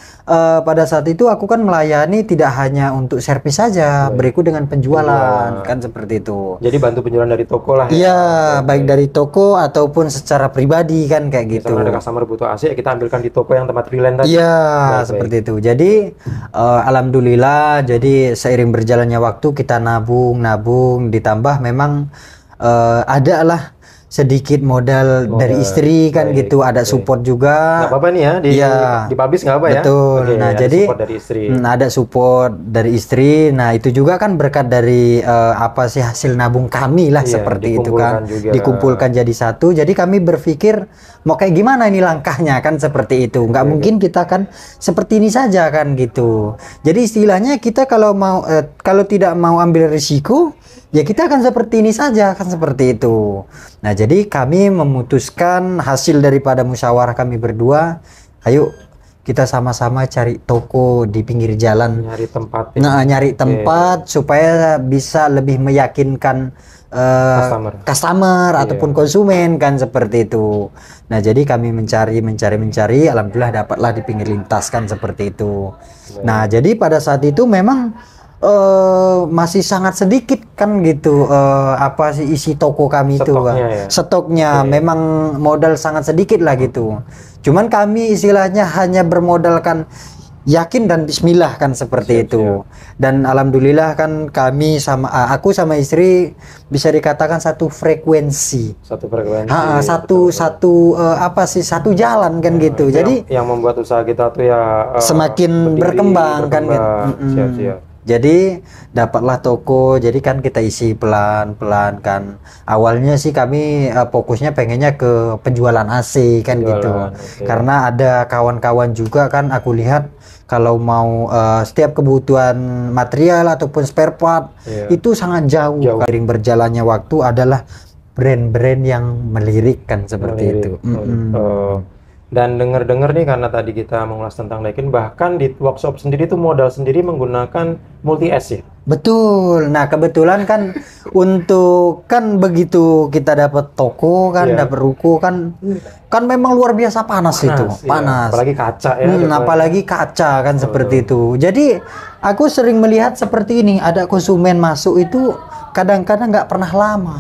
pada saat itu aku kan melayani tidak hanya untuk servis saja, berikut dengan penjualan kan seperti itu. Jadi bantu penjualan dari toko lah ya. Iya, baik dari toko ataupun secara pribadi kan kayak gitu. Misalnya ada customer butuh AC, kita ambilkan di toko yang tempat freelance tadi. Iya, seperti itu. Jadi alhamdulillah, jadi seiring berjalannya waktu kita nabung ditambah memang ada lah sedikit modal dari istri kan gitu, ada support juga. Nggak apa-apa nih ya, dipublish nggak apa ya. Betul. Nah jadi support dari istri. Ada support dari istri. Nah itu juga kan berkat dari apa sih hasil nabung kami lah seperti itu kan, dikumpulkan jadi satu. Jadi kami berpikir mau kayak gimana ini langkahnya kan seperti itu. Nggak mungkin kita kan seperti ini saja kan gitu. Jadi istilahnya kita kalau mau kalau tidak mau ambil risiko, ya kita akan seperti ini saja kan seperti itu. Nah jadi kami memutuskan hasil daripada musyawarah kami berdua, ayo kita sama-sama cari toko di pinggir jalan, nyari tempat ya. Nah nyari tempat supaya bisa lebih meyakinkan customer ataupun konsumen kan seperti itu. Nah jadi kami mencari, alhamdulillah dapatlah di pinggir lintas kan seperti itu. Nah jadi pada saat itu memang masih sangat sedikit kan gitu, apa sih isi toko kami itu kan, stoknya memang modal sangat sedikit lah gitu. Cuman kami istilahnya hanya bermodalkan yakin dan bismillah kan seperti itu. Dan alhamdulillah kan kami sama aku sama istri bisa dikatakan satu frekuensi. Apa sih, satu jalan kan gitu. Jadi yang membuat usaha kita tuh ya semakin berkembang kan gitu. Jadi dapatlah toko, jadi kan kita isi pelan-pelan kan. Awalnya sih kami fokusnya pengennya ke penjualan AC kan gitu. Karena ada kawan-kawan juga kan aku lihat kalau mau setiap kebutuhan material ataupun spare part itu sangat jauh. Seiring berjalannya waktu adalah brand-brand yang melirik kan seperti itu. Dan dengar-dengar nih, karena tadi kita mengulas tentang Daikin, bahkan di workshop sendiri tuh modal sendiri menggunakan multi S ya? Betul. Nah kebetulan kan untuk kan begitu kita dapat toko kan, dapat ruko kan memang luar biasa panas itu. Panas. Apalagi kaca ya. Apalagi kaca kan seperti itu. Jadi aku sering melihat seperti ini, ada konsumen masuk itu kadang-kadang nggak pernah lama.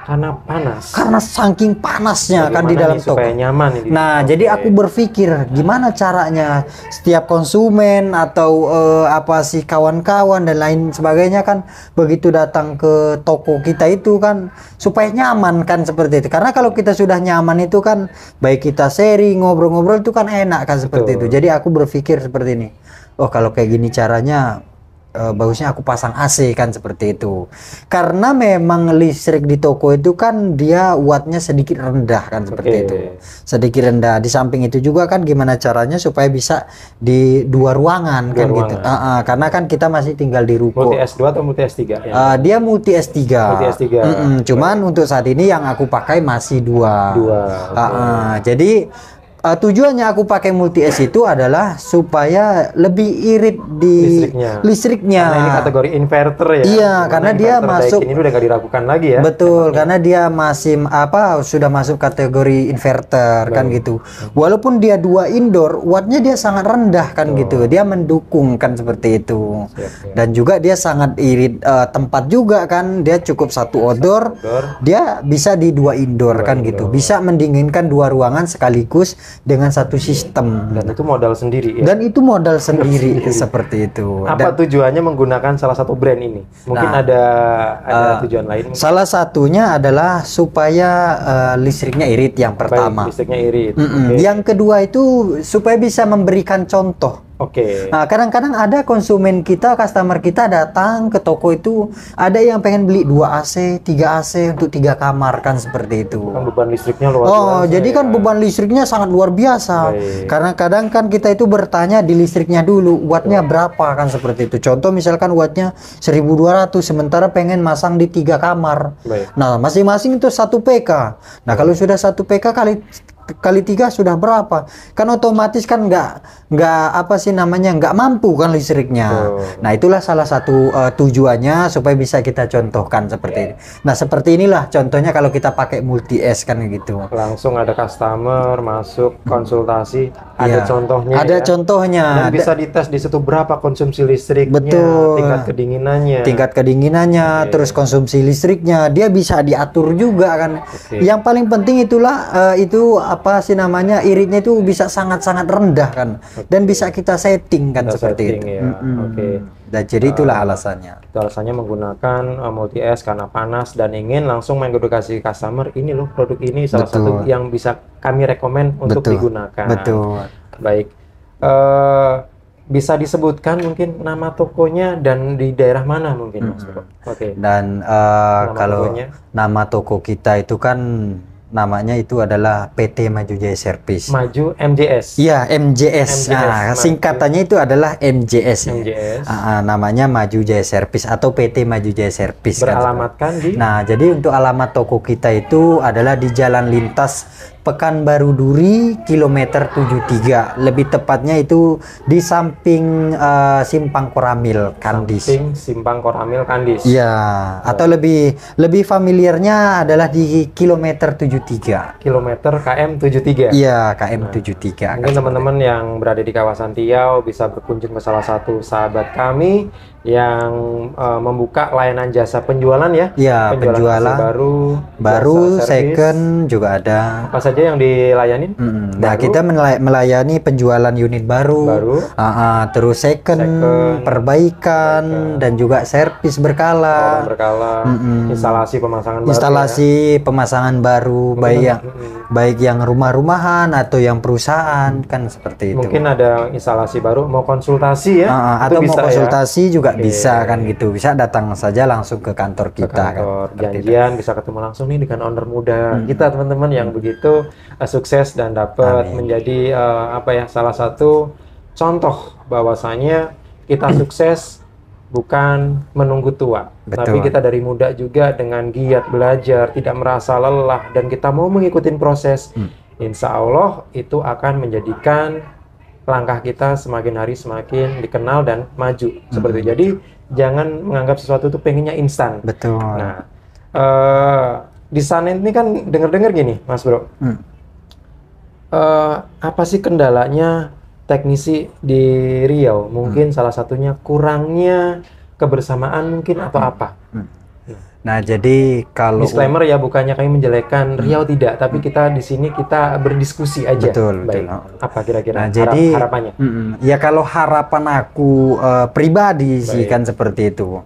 Karena panas. Karena saking panasnya kan di dalam toko. Supaya nyaman. Jadi aku berpikir gimana caranya setiap konsumen atau apa sih kawan-kawan dan lain sebagainya kan begitu datang ke toko kita itu kan supaya nyaman kan seperti itu. Karena kalau kita sudah nyaman itu kan baik kita sharing, ngobrol-ngobrol itu kan enak kan seperti itu. Jadi aku berpikir seperti ini. Oh kalau kayak gini caranya bagusnya aku pasang AC kan seperti itu. Karena memang listrik di toko itu kan dia wattnya sedikit rendah kan seperti itu. Sedikit rendah. Di samping itu juga kan gimana caranya supaya bisa di dua ruangan kan gitu. Karena kan kita masih tinggal di ruko. Multi S2 atau multi S3? Dia multi S3. Multi S3. Cuman untuk saat ini yang aku pakai masih dua. Jadi tujuannya aku pakai multi S itu adalah supaya lebih irit di listriknya. Karena ini kategori inverter ya. Iya, karena dia masuk. Ini udah gak diragukan lagi ya. Betul, karena dia masih sudah masuk kategori inverter kan gitu. Walaupun dia 2 indoor, wattnya dia sangat rendah kan gitu. Dia mendukung kan seperti itu. Dan juga dia sangat irit tempat juga kan. Dia cukup 1 outdoor, dia bisa di 2 indoor kan gitu. Bisa mendinginkan 2 ruangan sekaligus dengan satu sistem. Dan itu modal sendiri ya? Dan itu modal sendiri seperti itu. Apa tujuannya menggunakan salah satu brand ini? Mungkin ada tujuan lain? Salah satunya adalah supaya listriknya irit yang pertama. Listriknya irit. Yang kedua itu supaya bisa memberikan contoh. Nah, kadang-kadang ada konsumen kita, customer kita datang ke toko itu, ada yang pengen beli 2 AC, 3 AC untuk 3 kamar kan seperti itu. Kan beban listriknya luar biasa. Jadi kan beban listriknya sangat luar biasa. Karena kadang kan kita itu bertanya di listriknya dulu, wattnya berapa kan seperti itu. Contoh misalkan wattnya 1200, sementara pengen masang di 3 kamar. Nah, masing-masing itu 1 PK. Nah, kalau sudah 1 PK kali 3 sudah berapa? Kan otomatis kan nggak apa sih namanya, nggak mampu kan listriknya. Nah itulah salah satu tujuannya supaya bisa kita contohkan seperti ini. Nah seperti inilah contohnya kalau kita pakai multi S kan gitu. Langsung ada customer masuk konsultasi, ada contohnya. Ada contohnya. Dan bisa dites di situ berapa konsumsi listriknya, tingkat kedinginannya, terus konsumsi listriknya, dia bisa diatur juga kan. Yang paling penting itulah itu apa sih namanya, iritnya itu bisa sangat-sangat rendah kan, dan bisa kita setting kan seperti itu. Ya. Dan jadi itulah alasannya. Itu alasannya menggunakan multi S karena panas dan ingin langsung mengedukasi customer, ini loh produk ini salah satu yang bisa kami rekomen untuk digunakan. Baik. Bisa disebutkan mungkin nama tokonya dan di daerah mana mungkin, Mas Bro? Dan kalau nama toko kita itu kan namanya itu adalah PT Maju Jaya Service. Maju MJS. Iya, MJS. Nah, singkatannya itu adalah MJS. Namanya Maju Jaya Service atau PT Maju Jaya Service. Beralamatkan di. Nah, jadi untuk alamat toko kita itu adalah di Jalan Lintas Pekanbaru Duri, kilometer 73. Lebih tepatnya itu di samping Simpang Koramil Kandis. Simpang Koramil Kandis. Iya, atau lebih familiarnya adalah di kilometer 73. Kilometer KM 73. Iya, KM 73. Mungkin teman-teman yang berada di kawasan Riau bisa berkunjung ke salah satu sahabat kami yang membuka layanan jasa penjualan ya. Iya, penjualan baru second juga ada. Apa saja yang dilayanin? Nah, kita melayani penjualan unit baru. Terus second, perbaikan dan juga servis berkala. Instalasi pemasangan baru, baik yang rumah-rumahan atau yang perusahaan kan seperti itu. Mungkin ada instalasi baru mau konsultasi ya. Atau mau konsultasi ya? Juga bisa kan gitu. Bisa datang saja langsung ke kantor kita. Janjian bisa ketemu langsung nih dengan owner muda kita teman-teman yang begitu sukses dan dapat menjadi salah satu contoh bahwasanya kita sukses bukan menunggu tua. Tapi kita dari muda juga dengan giat belajar, tidak merasa lelah, dan kita mau mengikuti proses. Insya Allah itu akan menjadikan langkah kita semakin hari semakin dikenal dan maju seperti itu. Jadi jangan menganggap sesuatu itu pengennya instan. Nah, di sana ini kan dengar-dengar gini, Mas Bro. Apa sih kendalanya teknisi di Riau? Mungkin salah satunya kurangnya kebersamaan mungkin atau apa? Nah, jadi kalau disclaimer ya, bukannya kami menjelekkan Riau, tidak, tapi kita di sini kita berdiskusi aja. Betul. Apa kira-kira harapannya? Ya kalau harapan aku pribadi sih kan seperti itu.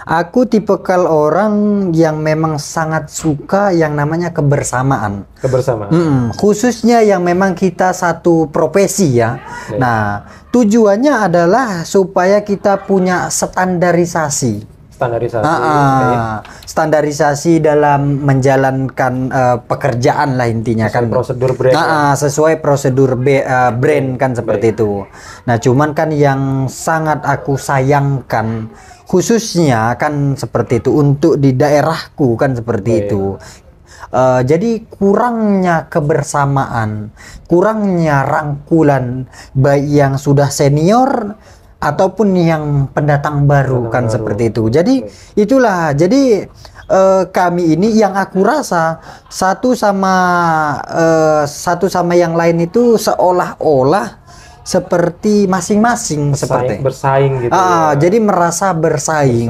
Aku tipikal orang yang memang sangat suka yang namanya kebersamaan. Khususnya yang memang kita satu profesi ya. Nah, tujuannya adalah supaya kita punya standarisasi. Standarisasi dalam menjalankan pekerjaan lah intinya kan. Prosedur brand. Sesuai prosedur brand kan seperti itu. Nah, cuman kan yang sangat aku sayangkan khususnya kan seperti itu untuk di daerahku kan seperti itu. Jadi kurangnya kebersamaan, kurangnya rangkulan baik yang sudah senior ataupun yang pendatang baru kan seperti itu. Jadi itulah, jadi kami ini yang aku rasa satu sama yang lain itu seolah-olah seperti masing-masing seperti bersaing gitu. Jadi merasa bersaing.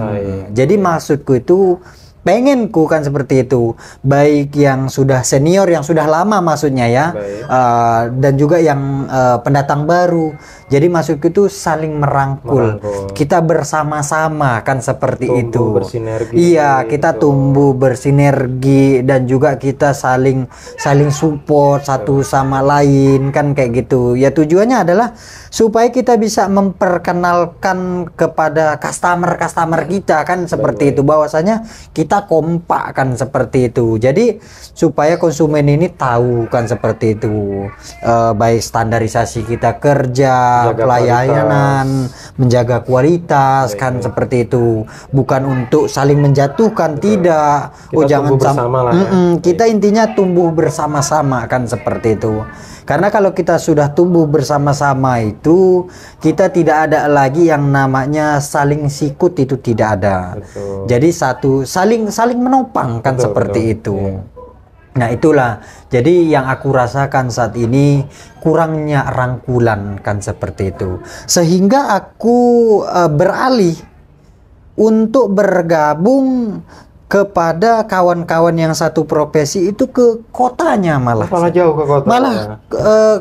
Jadi maksudku itu pengenku kan seperti itu, baik yang sudah senior, yang sudah lama maksudnya ya, dan juga yang pendatang baru. Jadi maksudku itu saling merangkul. Kita bersama-sama kan seperti itu. Iya, kita tumbuh bersinergi dan juga kita saling support satu sama lain kan kayak gitu. Ya tujuannya adalah supaya kita bisa memperkenalkan kepada customer kita kan seperti itu, bahwasanya kita kompak kan seperti itu. Jadi supaya konsumen ini tahu kan seperti itu, baik standarisasi kita kerja pelayanan, menjaga kualitas, kan seperti itu. Bukan untuk saling menjatuhkan, tidak. Kita jangan sampai kita intinya tumbuh bersama-sama, kan seperti itu. Karena kalau kita sudah tumbuh bersama-sama itu, kita tidak ada lagi yang namanya saling sikut, itu tidak ada. Betul. Jadi saling menopang, kan seperti itu. Yeah. Nah itulah, jadi yang aku rasakan saat ini kurangnya rangkulan, kan seperti itu. Sehingga aku beralih untuk bergabung kepada kawan-kawan yang satu profesi itu ke kotanya malah. Malah jauh ke kota. Malah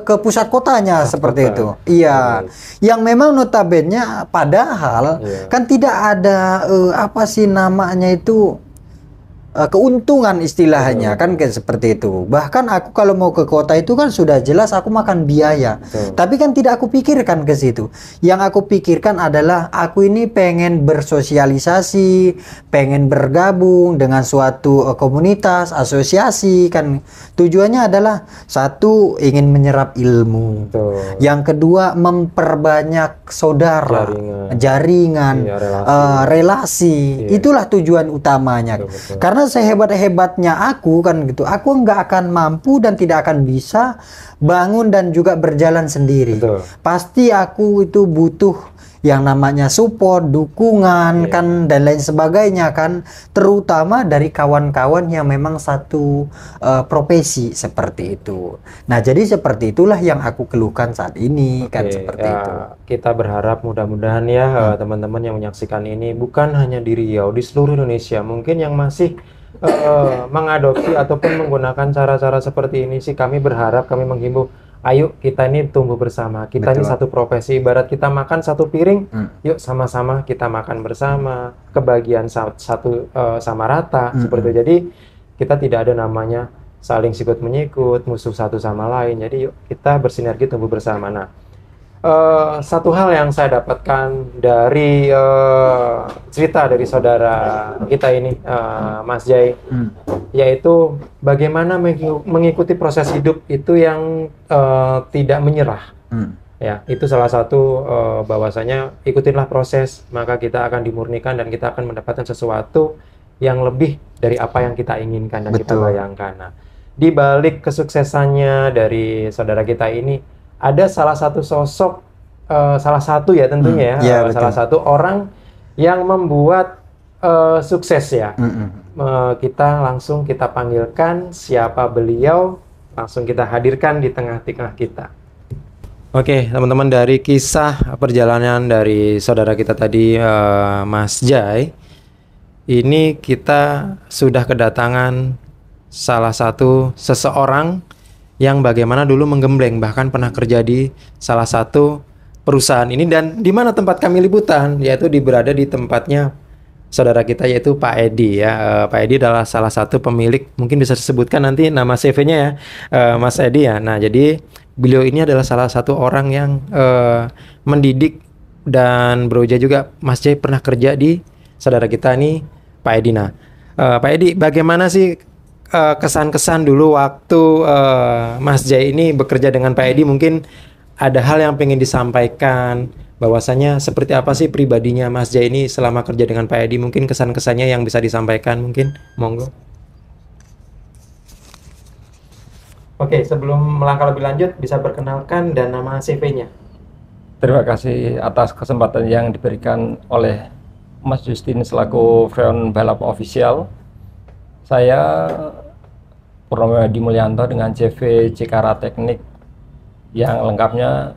ke pusat kotanya, seperti itu. Iya. Yang memang notabene padahal kan tidak ada apa sih namanya itu keuntungan istilahnya, kan kayak seperti itu. Bahkan aku kalau mau ke kota itu kan sudah jelas aku makan biaya. Tapi kan tidak aku pikirkan ke situ. Yang aku pikirkan adalah aku ini pengen bersosialisasi, pengen bergabung dengan suatu komunitas, asosiasi, kan tujuannya adalah satu, ingin menyerap ilmu. Yang kedua, memperbanyak saudara, jaringan, relasi. Itulah tujuan utamanya. Karena sehebat-hebatnya aku kan gitu, aku nggak akan mampu dan tidak akan bisa bangun dan juga berjalan sendiri. Pasti aku itu butuh yang namanya support, dukungan, kan, dan lain sebagainya, kan, terutama dari kawan-kawan yang memang satu profesi seperti itu. Nah jadi seperti itulah yang aku keluhkan saat ini, kan seperti itu. Kita berharap mudah-mudahan ya teman-teman yang menyaksikan ini bukan hanya di Riau, di seluruh Indonesia mungkin yang masih mengadopsi ataupun menggunakan cara-cara seperti ini sih, kami berharap, kami menghimbau, ayo kita ini tumbuh bersama, kita ini satu profesi, ibarat kita makan satu piring, yuk sama-sama kita makan bersama, kebagian satu sama rata, seperti itu. Jadi kita tidak ada namanya saling sikut menyikut, musuh satu sama lain, jadi yuk kita bersinergi tumbuh bersama. Nah, satu hal yang saya dapatkan dari cerita dari saudara kita ini, Mas Jai, yaitu bagaimana mengikuti proses hidup itu yang tidak menyerah. Ya, itu salah satu bahwasanya ikutilah proses, maka kita akan dimurnikan dan kita akan mendapatkan sesuatu yang lebih dari apa yang kita inginkan dan kita bayangkan. Nah, di balik kesuksesannya dari saudara kita ini, ada salah satu sosok, salah satu ya tentunya salah satu orang yang membuat sukses ya. Kita langsung kita panggilkan siapa beliau, langsung kita hadirkan di tengah-tengah kita. Oke, teman-teman, dari kisah perjalanan dari saudara kita tadi, Mas Jai, ini kita sudah kedatangan salah satu seseorang yang bagaimana dulu menggembleng, bahkan pernah kerja di salah satu perusahaan ini, dan di mana tempat kami liputan, yaitu berada di tempatnya saudara kita, yaitu Pak Edi ya. Pak Edi adalah salah satu pemilik, mungkin bisa disebutkan nanti nama CV-nya ya, Mas Edi ya. Nah, jadi beliau ini adalah salah satu orang yang mendidik dan berusaha juga. Mas Jai pernah kerja di saudara kita nih, Pak Edi. Nah, Pak Edi, bagaimana sih kesan-kesan dulu waktu Mas Jai ini bekerja dengan Pak Edi? Mungkin ada hal yang pengen disampaikan, bahwasanya seperti apa sih pribadinya Mas Jai ini selama kerja dengan Pak Edi? Mungkin kesan-kesannya yang bisa disampaikan, mungkin monggo. Oke, sebelum melangkah lebih lanjut, bisa perkenalkan dan nama CV-nya. Terima kasih atas kesempatan yang diberikan oleh Mas Justin selaku Freon Balap Official. Saya Purnomo Hadi Mulyanto dengan CV Cikara Teknik yang lengkapnya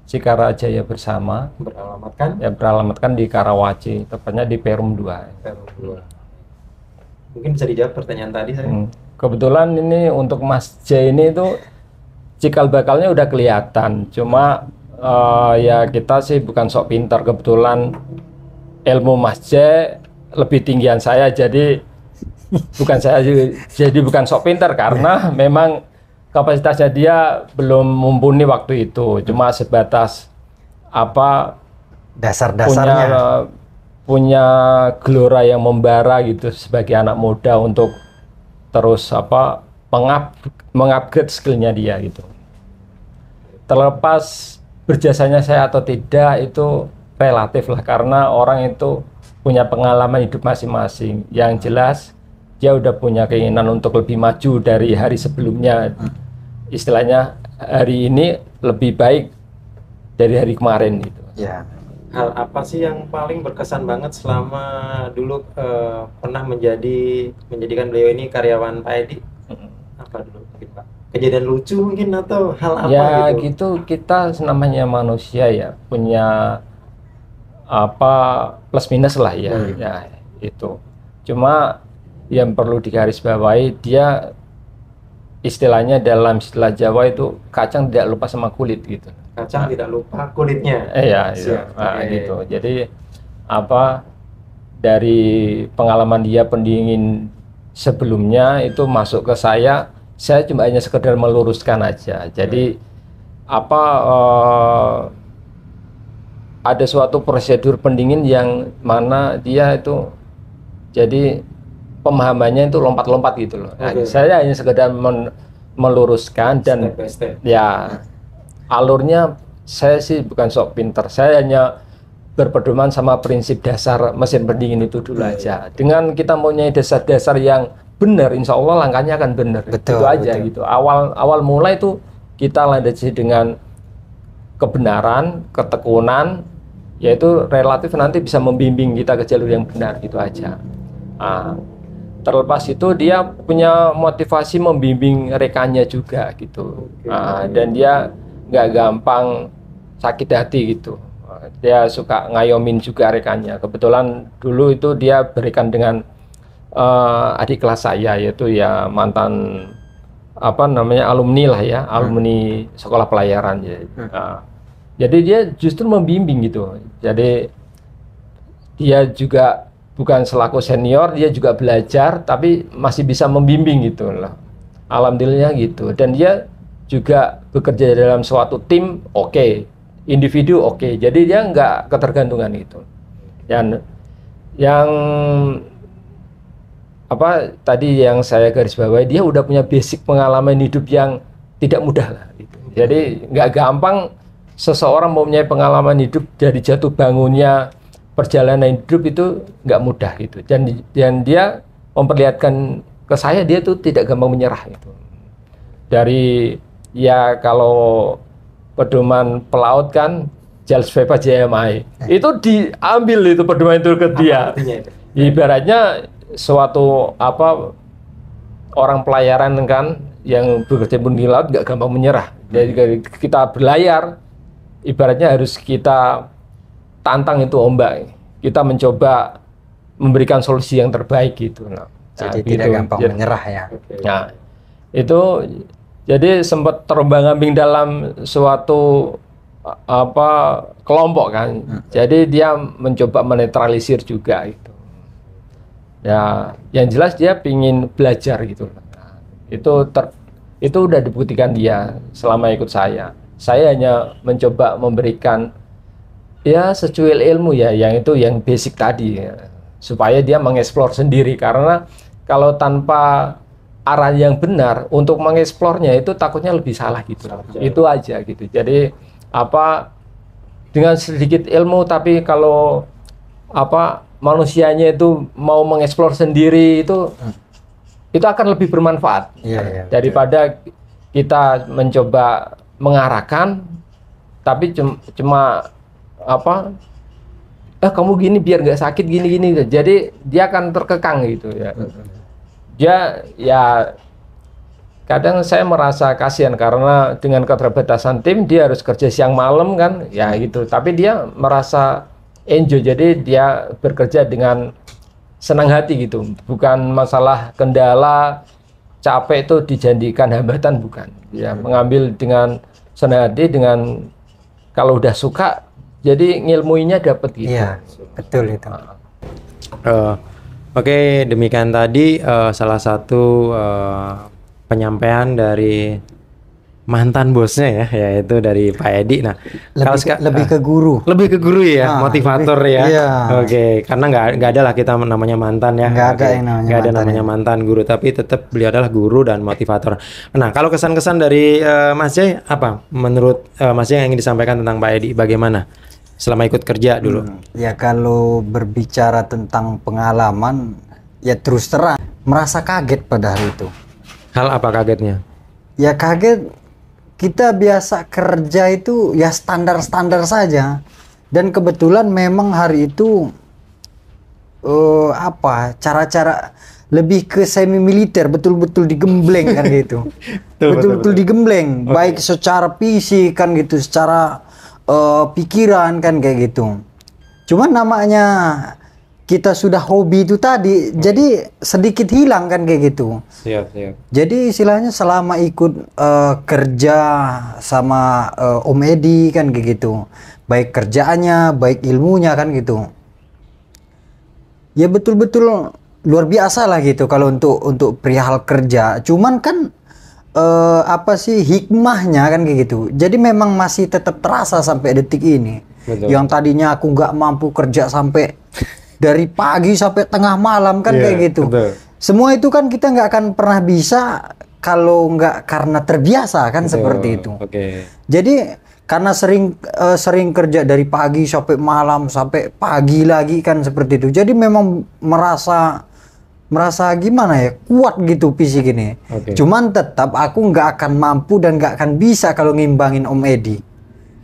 Cikara Jaya Bersama, beralamatkan di Karawaci, tepatnya di Perum 2. Mungkin bisa dijawab pertanyaan tadi saya. Kebetulan ini untuk Mas J ini itu cikal bakalnya udah kelihatan, cuma ya kita sih bukan sok pintar. Kebetulan ilmu Mas J lebih tinggian saya, jadi bukan sok pintar, karena memang kapasitasnya dia belum mumpuni waktu itu, cuma sebatas apa dasar-dasarnya, punya gelora yang membara gitu sebagai anak muda untuk terus mengupgrade skillnya dia gitu. Terlepas berjasanya saya atau tidak itu relatif lah, karena orang itu punya pengalaman hidup masing-masing. Yang jelas dia udah punya keinginan untuk lebih maju dari hari sebelumnya. Istilahnya hari ini lebih baik dari hari kemarin gitu. Ya. Hal apa sih yang paling berkesan banget selama dulu pernah menjadikan beliau ini karyawan Pak Edi? Apa dulu mungkin Pak? Kejadian lucu mungkin atau hal apa ya gitu? Gitu, kita namanya manusia ya, punya apa plus minus lah ya. Ya itu. Cuma yang perlu digarisbawahi, dia istilahnya dalam istilah Jawa itu kacang tidak lupa sama kulit gitu. Kacang tidak lupa kulitnya. Iya, gitu. Jadi apa, dari pengalaman dia pendingin sebelumnya itu masuk ke saya cuma hanya sekedar meluruskan aja. Jadi apa, ada suatu prosedur pendingin yang mana dia itu jadi pemahamannya itu lompat-lompat gitu loh. Nah, saya hanya sekedar meluruskan dan step by step. Ya alurnya saya sih bukan sok pinter, saya hanya berpedoman sama prinsip dasar mesin pendingin itu dulu aja. Dengan kita mempunyai dasar-dasar yang benar, insya Allah langkahnya akan benar. Itu aja gitu. Awal mulai itu kita landasi dengan kebenaran, ketekunan, yaitu relatif nanti bisa membimbing kita ke jalur yang benar, gitu aja. Terlepas itu dia punya motivasi membimbing rekannya juga gitu. Dan dia nggak gampang sakit hati gitu. Dia suka ngayomin juga rekannya. Kebetulan dulu itu dia berikan dengan adik kelas saya, yaitu ya mantan apa namanya alumni lah ya, alumni sekolah pelayaran ya. Jadi dia justru membimbing gitu. Jadi dia juga bukan selaku senior, dia juga belajar tapi masih bisa membimbing gitu loh. Alhamdulillah gitu. Dan dia juga bekerja dalam suatu tim, oke. Individu oke. Jadi dia nggak ketergantungan gitu. Dan yang apa tadi yang saya garis bawahi, dia udah punya basic pengalaman hidup yang tidak mudah lah gitu. Jadi nggak gampang seseorang mempunyai pengalaman hidup dari jatuh bangunnya perjalanan hidup itu nggak mudah gitu. Dan dia memperlihatkan ke saya dia tuh tidak gampang menyerah gitu. Dari ya kalau pedoman pelaut kan Jals Vepa JMI itu diambil itu pedoman itu ke dia. Ibaratnya suatu apa orang pelayaran kan yang bekerja di laut nggak gampang menyerah. Jadi kita berlayar ibaratnya harus kita tantang itu ombak, kita mencoba memberikan solusi yang terbaik gitu. Jadi tidak gampang menyerah ya. Nah itu jadi sempat terombang-ambing dalam suatu apa kelompok kan. Jadi dia mencoba menetralisir juga itu. Ya, yang jelas dia pingin belajar gitu. Nah, itu udah dibuktikan dia selama ikut saya. Saya hanya mencoba memberikan ya secuil ilmu ya, yang itu yang basic tadi ya, supaya dia mengeksplor sendiri, karena kalau tanpa arah yang benar untuk mengeksplornya itu takutnya lebih salah gitu. Itu aja gitu. Jadi apa dengan sedikit ilmu tapi kalau apa manusianya itu mau mengeksplor sendiri itu akan lebih bermanfaat daripada kita mencoba mengarahkan tapi cuma apa kamu gini biar nggak sakit gini jadi dia akan terkekang gitu ya. Dia ya kadang saya merasa kasihan karena dengan keterbatasan tim dia harus kerja siang malam kan ya gitu, tapi dia merasa enjoy, jadi dia bekerja dengan senang hati gitu, bukan masalah kendala capek itu dijadikan hambatan, bukan. Ya mengambil dengan senang hati, dengan kalau udah suka jadi ngilmuinya dapat gitu. Iya, betul itu. Oke, demikian tadi salah satu penyampaian dari mantan bosnya ya, yaitu dari Pak Edi. Nah, lebih ke guru. Lebih ke guru ya, motivator ya. Iya. Oke, karena nggak ada lah kita namanya mantan ya. Nggak ada yang namanya nggak ada namanya mantan guru, tapi tetap beliau adalah guru dan motivator. Nah, kalau kesan-kesan dari Mas Jai apa? Menurut Mas Jai yang ingin disampaikan tentang Pak Edi, bagaimana selama ikut kerja dulu? Ya kalau berbicara tentang pengalaman, ya terus terang merasa kaget pada hari itu. Hal apa kagetnya? Ya kaget. Kita biasa kerja itu ya standar-standar saja, dan kebetulan memang hari itu cara-cara lebih ke semi militer, betul-betul digembleng kan gitu. Betul-betul digembleng, baik secara fisik kan gitu, secara pikiran kan kayak gitu. Cuman namanya kita sudah hobi itu tadi, jadi sedikit hilang kan kayak gitu. Siap. Jadi istilahnya selama ikut kerja sama Om Edi kan kayak gitu, baik kerjaannya, baik ilmunya kan gitu. Ya betul-betul luar biasa lah gitu kalau untuk perihal kerja. Cuman kan hikmahnya kan kayak gitu. Jadi memang masih tetap terasa sampai detik ini. Betul. Yang tadinya aku nggak mampu kerja sampai dari pagi sampai tengah malam kan kayak gitu. Betul. Semua itu kan kita nggak akan pernah bisa kalau nggak karena terbiasa kan. Betul. Seperti itu. Jadi karena sering kerja dari pagi sampai malam sampai pagi lagi kan seperti itu. Jadi memang merasa gimana ya, kuat gitu fisik ini. Cuman tetap aku nggak akan mampu dan nggak akan bisa kalau ngimbangin Om Edi.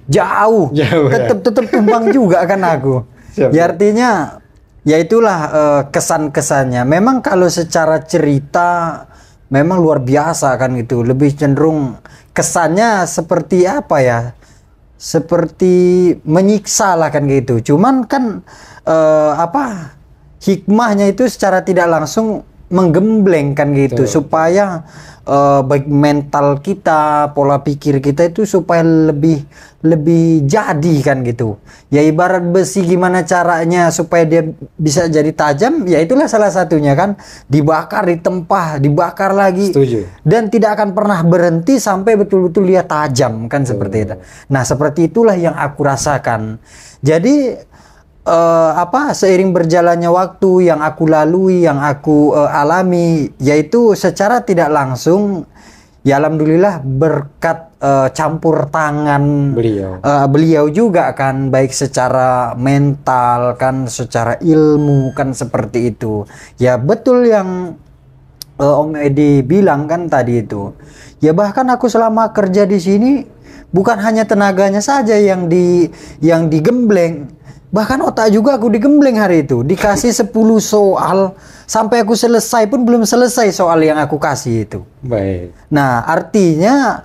Jauh tetap tumbang juga kan aku. Ya artinya ya itulah kesan-kesannya. Memang kalau secara cerita memang luar biasa kan gitu. Lebih cenderung kesannya seperti apa ya? Seperti menyiksa lah kan gitu. Cuman kan hikmahnya itu secara tidak langsung menggembleng kan gitu. Betul. Supaya baik mental kita, pola pikir kita itu supaya lebih jadi kan gitu. Ya ibarat besi, gimana caranya supaya dia bisa jadi tajam, ya itulah salah satunya kan, dibakar, ditempah, dibakar lagi. Setuju. Dan tidak akan pernah berhenti sampai betul-betul dia tajam kan. Seperti itu. Nah seperti itulah yang aku rasakan. Jadi seiring berjalannya waktu yang aku lalui, yang aku alami, yaitu secara tidak langsung ya alhamdulillah berkat campur tangan beliau juga kan, baik secara mental kan, secara ilmu kan, seperti itu. Ya betul yang Om Edi bilang kan tadi itu. Ya bahkan aku selama kerja di sini bukan hanya tenaganya saja yang digembleng, bahkan otak juga aku digembleng hari itu. Dikasih 10 soal, sampai aku selesai pun belum selesai soal yang aku kasih itu. Baik. Nah, artinya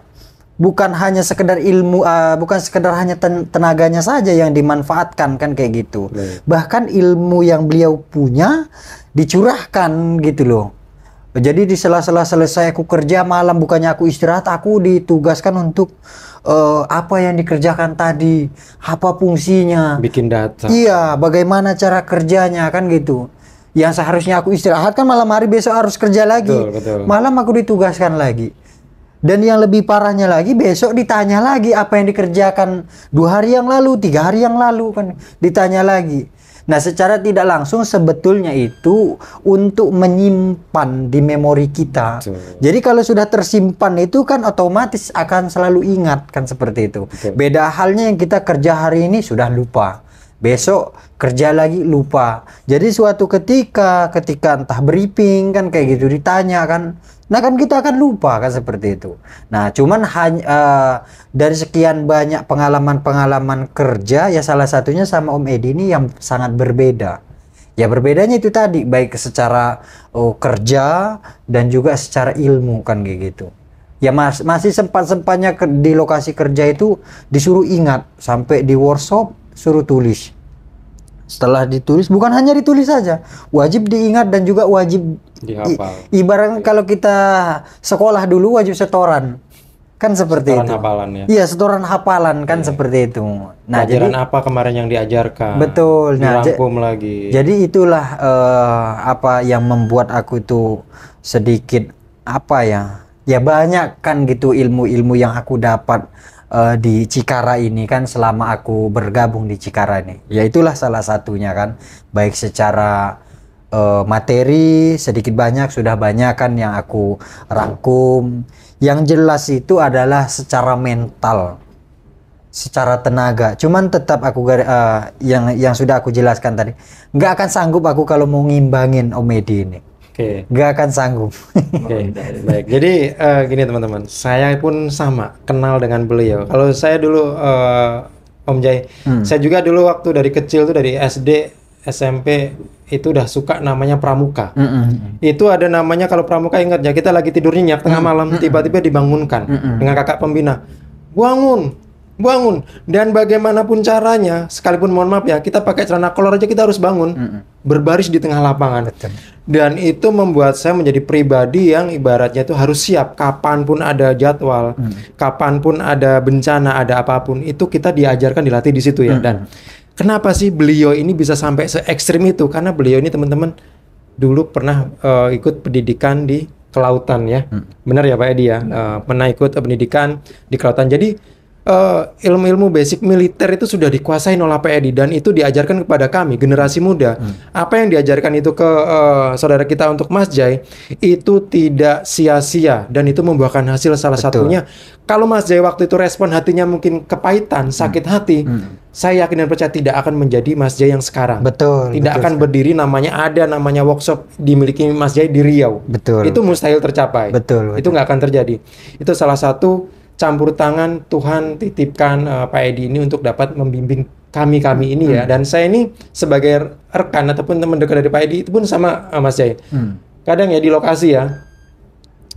bukan hanya sekedar ilmu, bukan sekedar hanya tenaganya saja yang dimanfaatkan kan kayak gitu. Baik. Bahkan ilmu yang beliau punya dicurahkan gitu loh. Jadi di sela-sela selesai aku kerja malam, bukannya aku istirahat, aku ditugaskan untuk apa yang dikerjakan tadi, apa fungsinya, bikin data. Iya, bagaimana cara kerjanya kan gitu. Yang seharusnya aku istirahat kan malam hari, besok harus kerja lagi. Betul. Malam aku ditugaskan lagi. Dan yang lebih parahnya lagi, besok ditanya lagi apa yang dikerjakan 2 hari yang lalu, 3 hari yang lalu kan, ditanya lagi. Nah, secara tidak langsung sebetulnya itu untuk menyimpan di memori kita. Betul. Jadi kalau sudah tersimpan itu kan otomatis akan selalu ingat kan, seperti itu. Betul. Beda halnya yang kita kerja hari ini sudah lupa, besok kerja lagi lupa. Jadi suatu ketika entah briefing kan kayak gitu ditanya kan, nah kan kita akan lupa kan, seperti itu. Nah cuman dari sekian banyak pengalaman kerja, ya salah satunya sama Om Edi ini yang sangat berbeda. Ya berbedanya itu tadi, baik secara kerja dan juga secara ilmu kan kayak gitu. Ya masih sempat-sempatnya di lokasi kerja itu disuruh ingat, sampai di workshop suruh tulis. Setelah ditulis, bukan hanya ditulis saja, wajib diingat dan juga wajib dihafal. Ibarat kalau kita sekolah dulu wajib setoran kan, seperti setoran itu. Hafalan ya. Iya, setoran hafalan kan, seperti itu. Nah, pelajaran jadi apa kemarin yang diajarkan? Betul. Nah, dirangkum lagi. Jadi itulah apa yang membuat aku itu sedikit apa ya? ya banyak kan gitu ilmu-ilmu yang aku dapat di Cikara ini kan selama aku bergabung di Cikara ini. Ya itulah salah satunya kan, baik secara materi sedikit banyak sudah banyak kan yang aku rangkum. Yang jelas itu adalah secara mental, secara tenaga. Cuman tetap aku yang sudah aku jelaskan tadi, nggak akan sanggup aku kalau mau ngimbangin Om Edi ini. Nggak akan sanggup. Baik. Jadi gini teman-teman, saya pun sama kenal dengan beliau. Kalau saya dulu Om Jai, saya juga dulu waktu dari kecil tuh dari SD, SMP itu udah suka namanya pramuka. Itu ada namanya, kalau pramuka ingat ya, kita lagi tidur nyenyak tengah malam, tiba-tiba dibangunkan dengan kakak pembina. Bangun. Dan bagaimanapun caranya, sekalipun mohon maaf ya, kita pakai celana kolor aja kita harus bangun, berbaris di tengah lapangan. Dan itu membuat saya menjadi pribadi yang ibaratnya itu harus siap kapanpun ada jadwal, kapanpun ada bencana, ada apapun, itu kita diajarkan, dilatih di situ ya. Dan kenapa sih beliau ini bisa sampai se ekstrim itu? Karena beliau ini teman-teman dulu pernah ikut pendidikan di kelautan ya. Benar ya Pak Edi ya? Pernah ikut pendidikan di kelautan. Jadi ilmu-ilmu basic militer itu sudah dikuasain oleh Pak Edi, dan itu diajarkan kepada kami generasi muda. Apa yang diajarkan itu ke saudara kita untuk Mas Jai itu tidak sia-sia, dan itu membuahkan hasil. Salah satunya kalau Mas Jai waktu itu respon hatinya mungkin kepahitan, sakit hati, saya yakin dan percaya tidak akan menjadi Mas Jai yang sekarang. Tidak akan berdiri namanya workshop dimiliki Mas Jai di Riau. Itu mustahil tercapai. Itu nggak akan terjadi. Itu salah satu campur tangan Tuhan titipkan Pak Edi ini untuk dapat membimbing kami ini ya. Dan saya ini sebagai rekan ataupun teman dekat dari Pak Edi itu pun sama Mas Jai. Kadang ya di lokasi ya,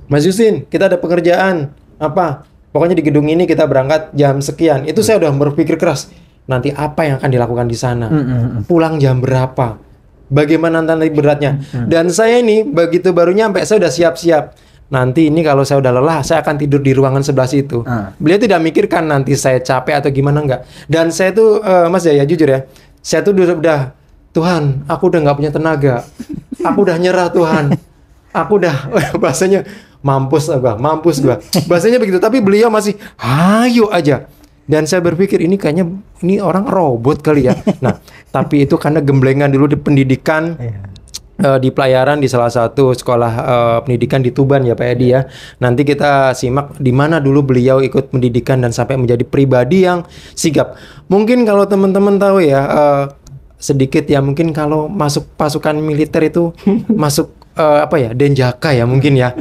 Mas Yusin, kita ada pekerjaan apa? Pokoknya di gedung ini kita berangkat jam sekian. Itu saya udah berpikir keras. Nanti apa yang akan dilakukan di sana? Pulang jam berapa? Bagaimana nanti beratnya? Dan saya ini begitu baru nyampe, saya udah siap-siap. Nanti ini kalau saya udah lelah, saya akan tidur di ruangan sebelah situ. Beliau tidak mikirkan nanti saya capek atau gimana, enggak. Dan saya tuh, Mas Jaya, jujur ya, saya tuh udah, Tuhan, aku udah nggak punya tenaga. Aku udah nyerah Tuhan. Aku udah, bahasanya, mampus gua. Bahasanya begitu, tapi beliau masih, ayo aja. Dan saya berpikir, ini kayaknya, ini orang robot kali ya. Nah, tapi itu karena gemblengan dulu di pendidikan, di pelayaran di salah satu sekolah pendidikan di Tuban ya Pak Edi ya. Nanti kita simak di mana dulu beliau ikut pendidikan dan sampai menjadi pribadi yang sigap. Mungkin kalau teman-teman tahu ya, sedikit ya, mungkin kalau masuk pasukan militer itu masuk Denjaka ya mungkin ya.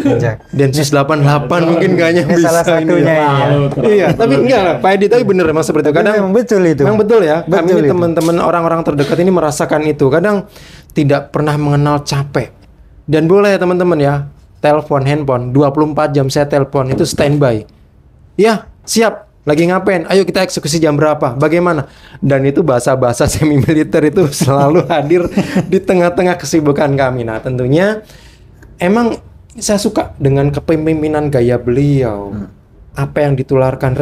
Densus 88 mungkin kayaknya bisa salah satunya ya. Iya, tapi enggak lah Pak Edi, tapi bener memang seperti itu. Kadang memang betul itu. Memang betul ya. Kami ini teman-teman orang-orang terdekat ini merasakan itu. Kadang tidak pernah mengenal capek. Dan boleh ya teman-teman ya, telepon handphone 24 jam saya telepon itu standby. Ya, siap. Lagi ngapain? Ayo kita eksekusi jam berapa? Bagaimana? Dan itu bahasa-bahasa semi militer itu selalu hadir di tengah-tengah kesibukan kami. Nah, tentunya emang saya suka dengan kepemimpinan gaya beliau. Apa yang ditularkan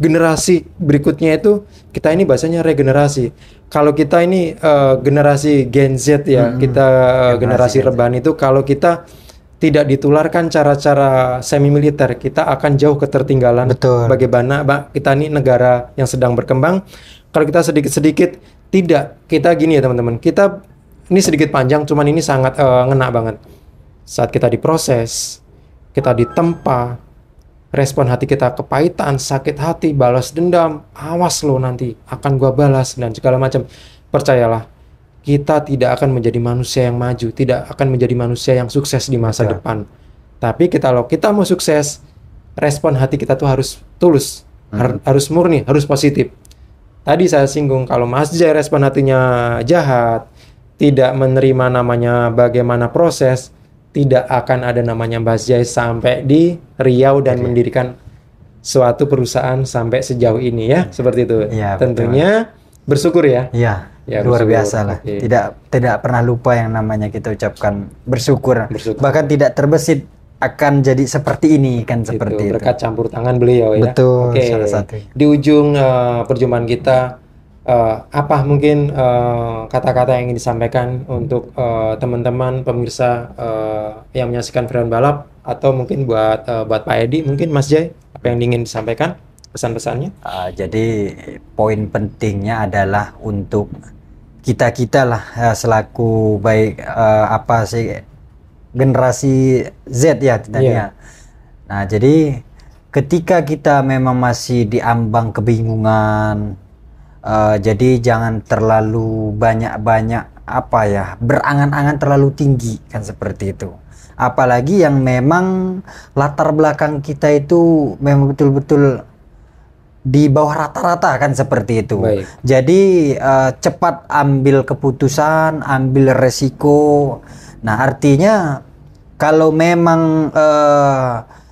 generasi berikutnya itu, kita ini bahasanya regenerasi. Kalau kita ini generasi Gen Z ya, kita generasi rebahan itu, kalau kita tidak ditularkan cara-cara semi militer, kita akan jauh ketertinggalan. Bagaimana kita ini negara yang sedang berkembang. Kalau kita sedikit-sedikit tidak, kita gini ya teman-teman, kita ini sedikit panjang, cuman ini sangat ngena banget. Saat kita diproses, kita ditempa, respon hati kita kepahitan, sakit hati, balas dendam, awas lo nanti akan gua balas dan segala macam. Percayalah, kita tidak akan menjadi manusia yang maju, tidak akan menjadi manusia yang sukses di masa depan. Tapi kalau kita mau sukses, respon hati kita tuh harus tulus, harus murni, harus positif. Tadi saya singgung kalau Mas Jai respon hatinya jahat, tidak menerima namanya bagaimana proses, tidak akan ada namanya Mas Jai sampai di Riau dan mendirikan suatu perusahaan sampai sejauh ini ya, seperti itu. Ya, tentunya bersyukur ya. Ya, luar biasa lah. Tidak pernah lupa yang namanya kita ucapkan bersyukur. Bahkan tidak terbesit akan jadi seperti ini kan, seperti itu. Berkat campur tangan beliau ya. Betul, salah satu. Di ujung perjumpaan kita, apa mungkin kata-kata yang ingin disampaikan untuk teman-teman pemirsa yang menyaksikan Freon Balap atau mungkin buat Pak Edi, mungkin Mas Jai, apa yang ingin disampaikan pesan-pesannya? Jadi poin pentingnya adalah untuk kita lah selaku baik generasi Z ya tadinya. Nah, jadi ketika kita memang masih diambang kebingungan, jadi jangan terlalu banyak berangan-angan terlalu tinggi kan seperti itu. Apalagi yang memang latar belakang kita itu memang betul-betul di bawah rata-rata kan seperti itu. Baik. Jadi cepat ambil keputusan, ambil resiko. Nah, artinya kalau memang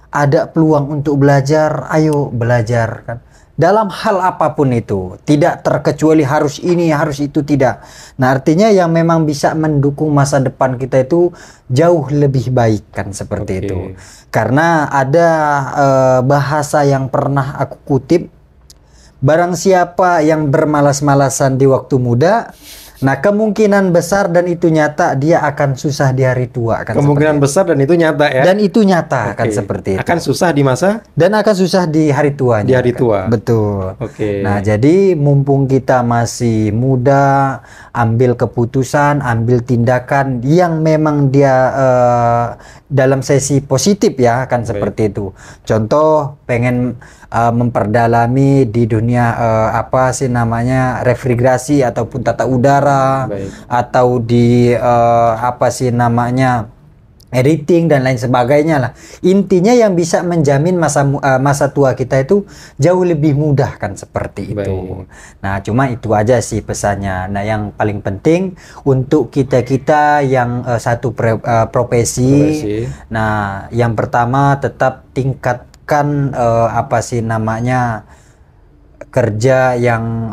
ada peluang untuk belajar, ayo belajar kan. Dalam hal apapun itu, tidak terkecuali harus ini, harus itu, tidak. Nah, artinya yang memang bisa mendukung masa depan kita itu jauh lebih baik kan seperti itu. Karena ada bahasa yang pernah aku kutip, barang siapa yang bermalas-malasan di waktu muda, nah kemungkinan besar dan itu nyata dia akan susah di hari tua kan. Kemungkinan besar dan itu nyata ya. Dan itu nyata kan seperti itu. Akan susah di masa dan akan susah di hari tuanya. Di hari tua. Betul. Nah, jadi mumpung kita masih muda, ambil keputusan, ambil tindakan yang memang dia dalam sesi positif ya kan seperti itu. Contoh pengen memperdalami di dunia refrigerasi ataupun tata udara. Atau di editing dan lain sebagainya lah. Intinya yang bisa menjamin masa tua kita itu jauh lebih mudah kan seperti itu. Nah, cuma itu aja sih pesannya. Nah, yang paling penting untuk kita yang satu profesi. Nah, yang pertama tetap tingkatkan kerja yang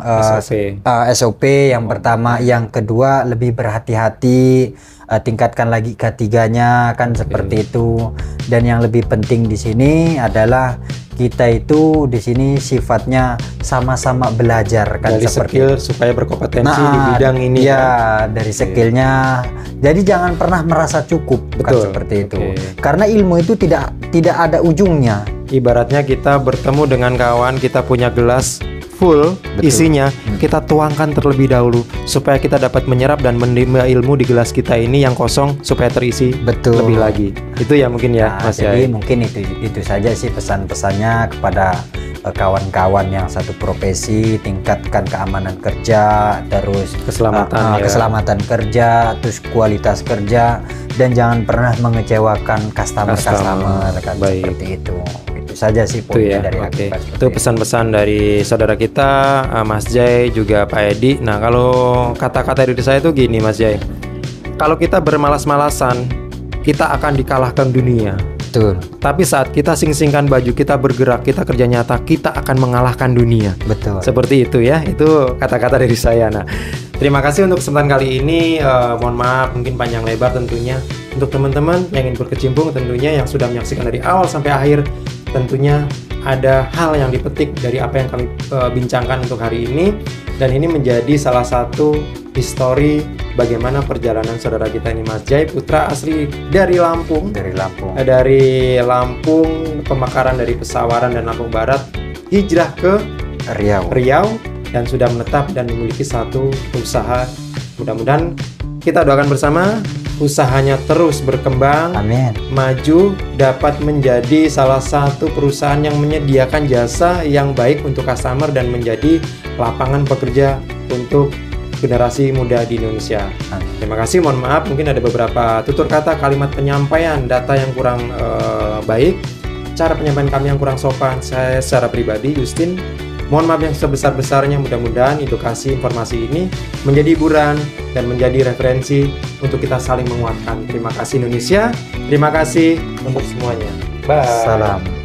SOP yang pertama, yang kedua lebih berhati-hati, tingkatkan lagi ketiganya kan seperti itu. Dan yang lebih penting di sini adalah kita itu di sini sifatnya sama-sama belajar kan dari seperti skill supaya berkompetensi di bidang ini ya. Dari skillnya, jadi jangan pernah merasa cukup kan seperti itu. Karena ilmu itu tidak ada ujungnya. Ibaratnya kita bertemu dengan kawan, kita punya gelas full isinya, kita tuangkan terlebih dahulu supaya kita dapat menyerap dan menimba ilmu di gelas kita ini yang kosong supaya terisi lebih lagi. Itu ya mungkin ya, Mas. Jadi mungkin itu saja sih pesan-pesannya kepada kawan-kawan yang satu profesi. Tingkatkan keamanan kerja, terus keselamatan kerja, terus kualitas kerja, dan jangan pernah mengecewakan customer kan seperti itu. Saja sih poinnya dari aku. Itu pesan-pesan dari saudara kita Mas Jai juga Pak Edi. Nah, kalau kata-kata dari saya itu gini Mas Jai, kalau kita bermalas-malasan kita akan dikalahkan dunia. Betul. Tapi saat kita sing-singkan baju, kita bergerak, kita kerja nyata, kita akan mengalahkan dunia. Betul. Seperti itu ya. Itu kata-kata dari saya. Nah, terima kasih untuk kesempatan kali ini. Mohon maaf mungkin panjang lebar tentunya. Untuk teman-teman yang ingin berkecimpung tentunya yang sudah menyaksikan dari awal sampai akhir, tentunya ada hal yang dipetik dari apa yang kami bincangkan untuk hari ini, dan ini menjadi salah satu histori bagaimana perjalanan saudara kita ini Mas Jai, putra asli dari Lampung. Dari Lampung, pemekaran dari Pesawaran dan Lampung Barat, hijrah ke Riau dan sudah menetap dan memiliki satu usaha. Mudah-mudahan kita doakan bersama usahanya terus berkembang, amin, maju, dapat menjadi salah satu perusahaan yang menyediakan jasa yang baik untuk customer dan menjadi lapangan pekerja untuk generasi muda di Indonesia. Terima kasih, mohon maaf mungkin ada beberapa tutur kata, kalimat penyampaian data yang kurang baik, cara penyampaian kami yang kurang sopan. Saya secara pribadi, Justin, mohon maaf yang sebesar-besarnya. Mudah-mudahan edukasi informasi ini menjadi hiburan dan menjadi referensi untuk kita saling menguatkan. Terima kasih Indonesia, terima kasih untuk semuanya. Bye. Salam.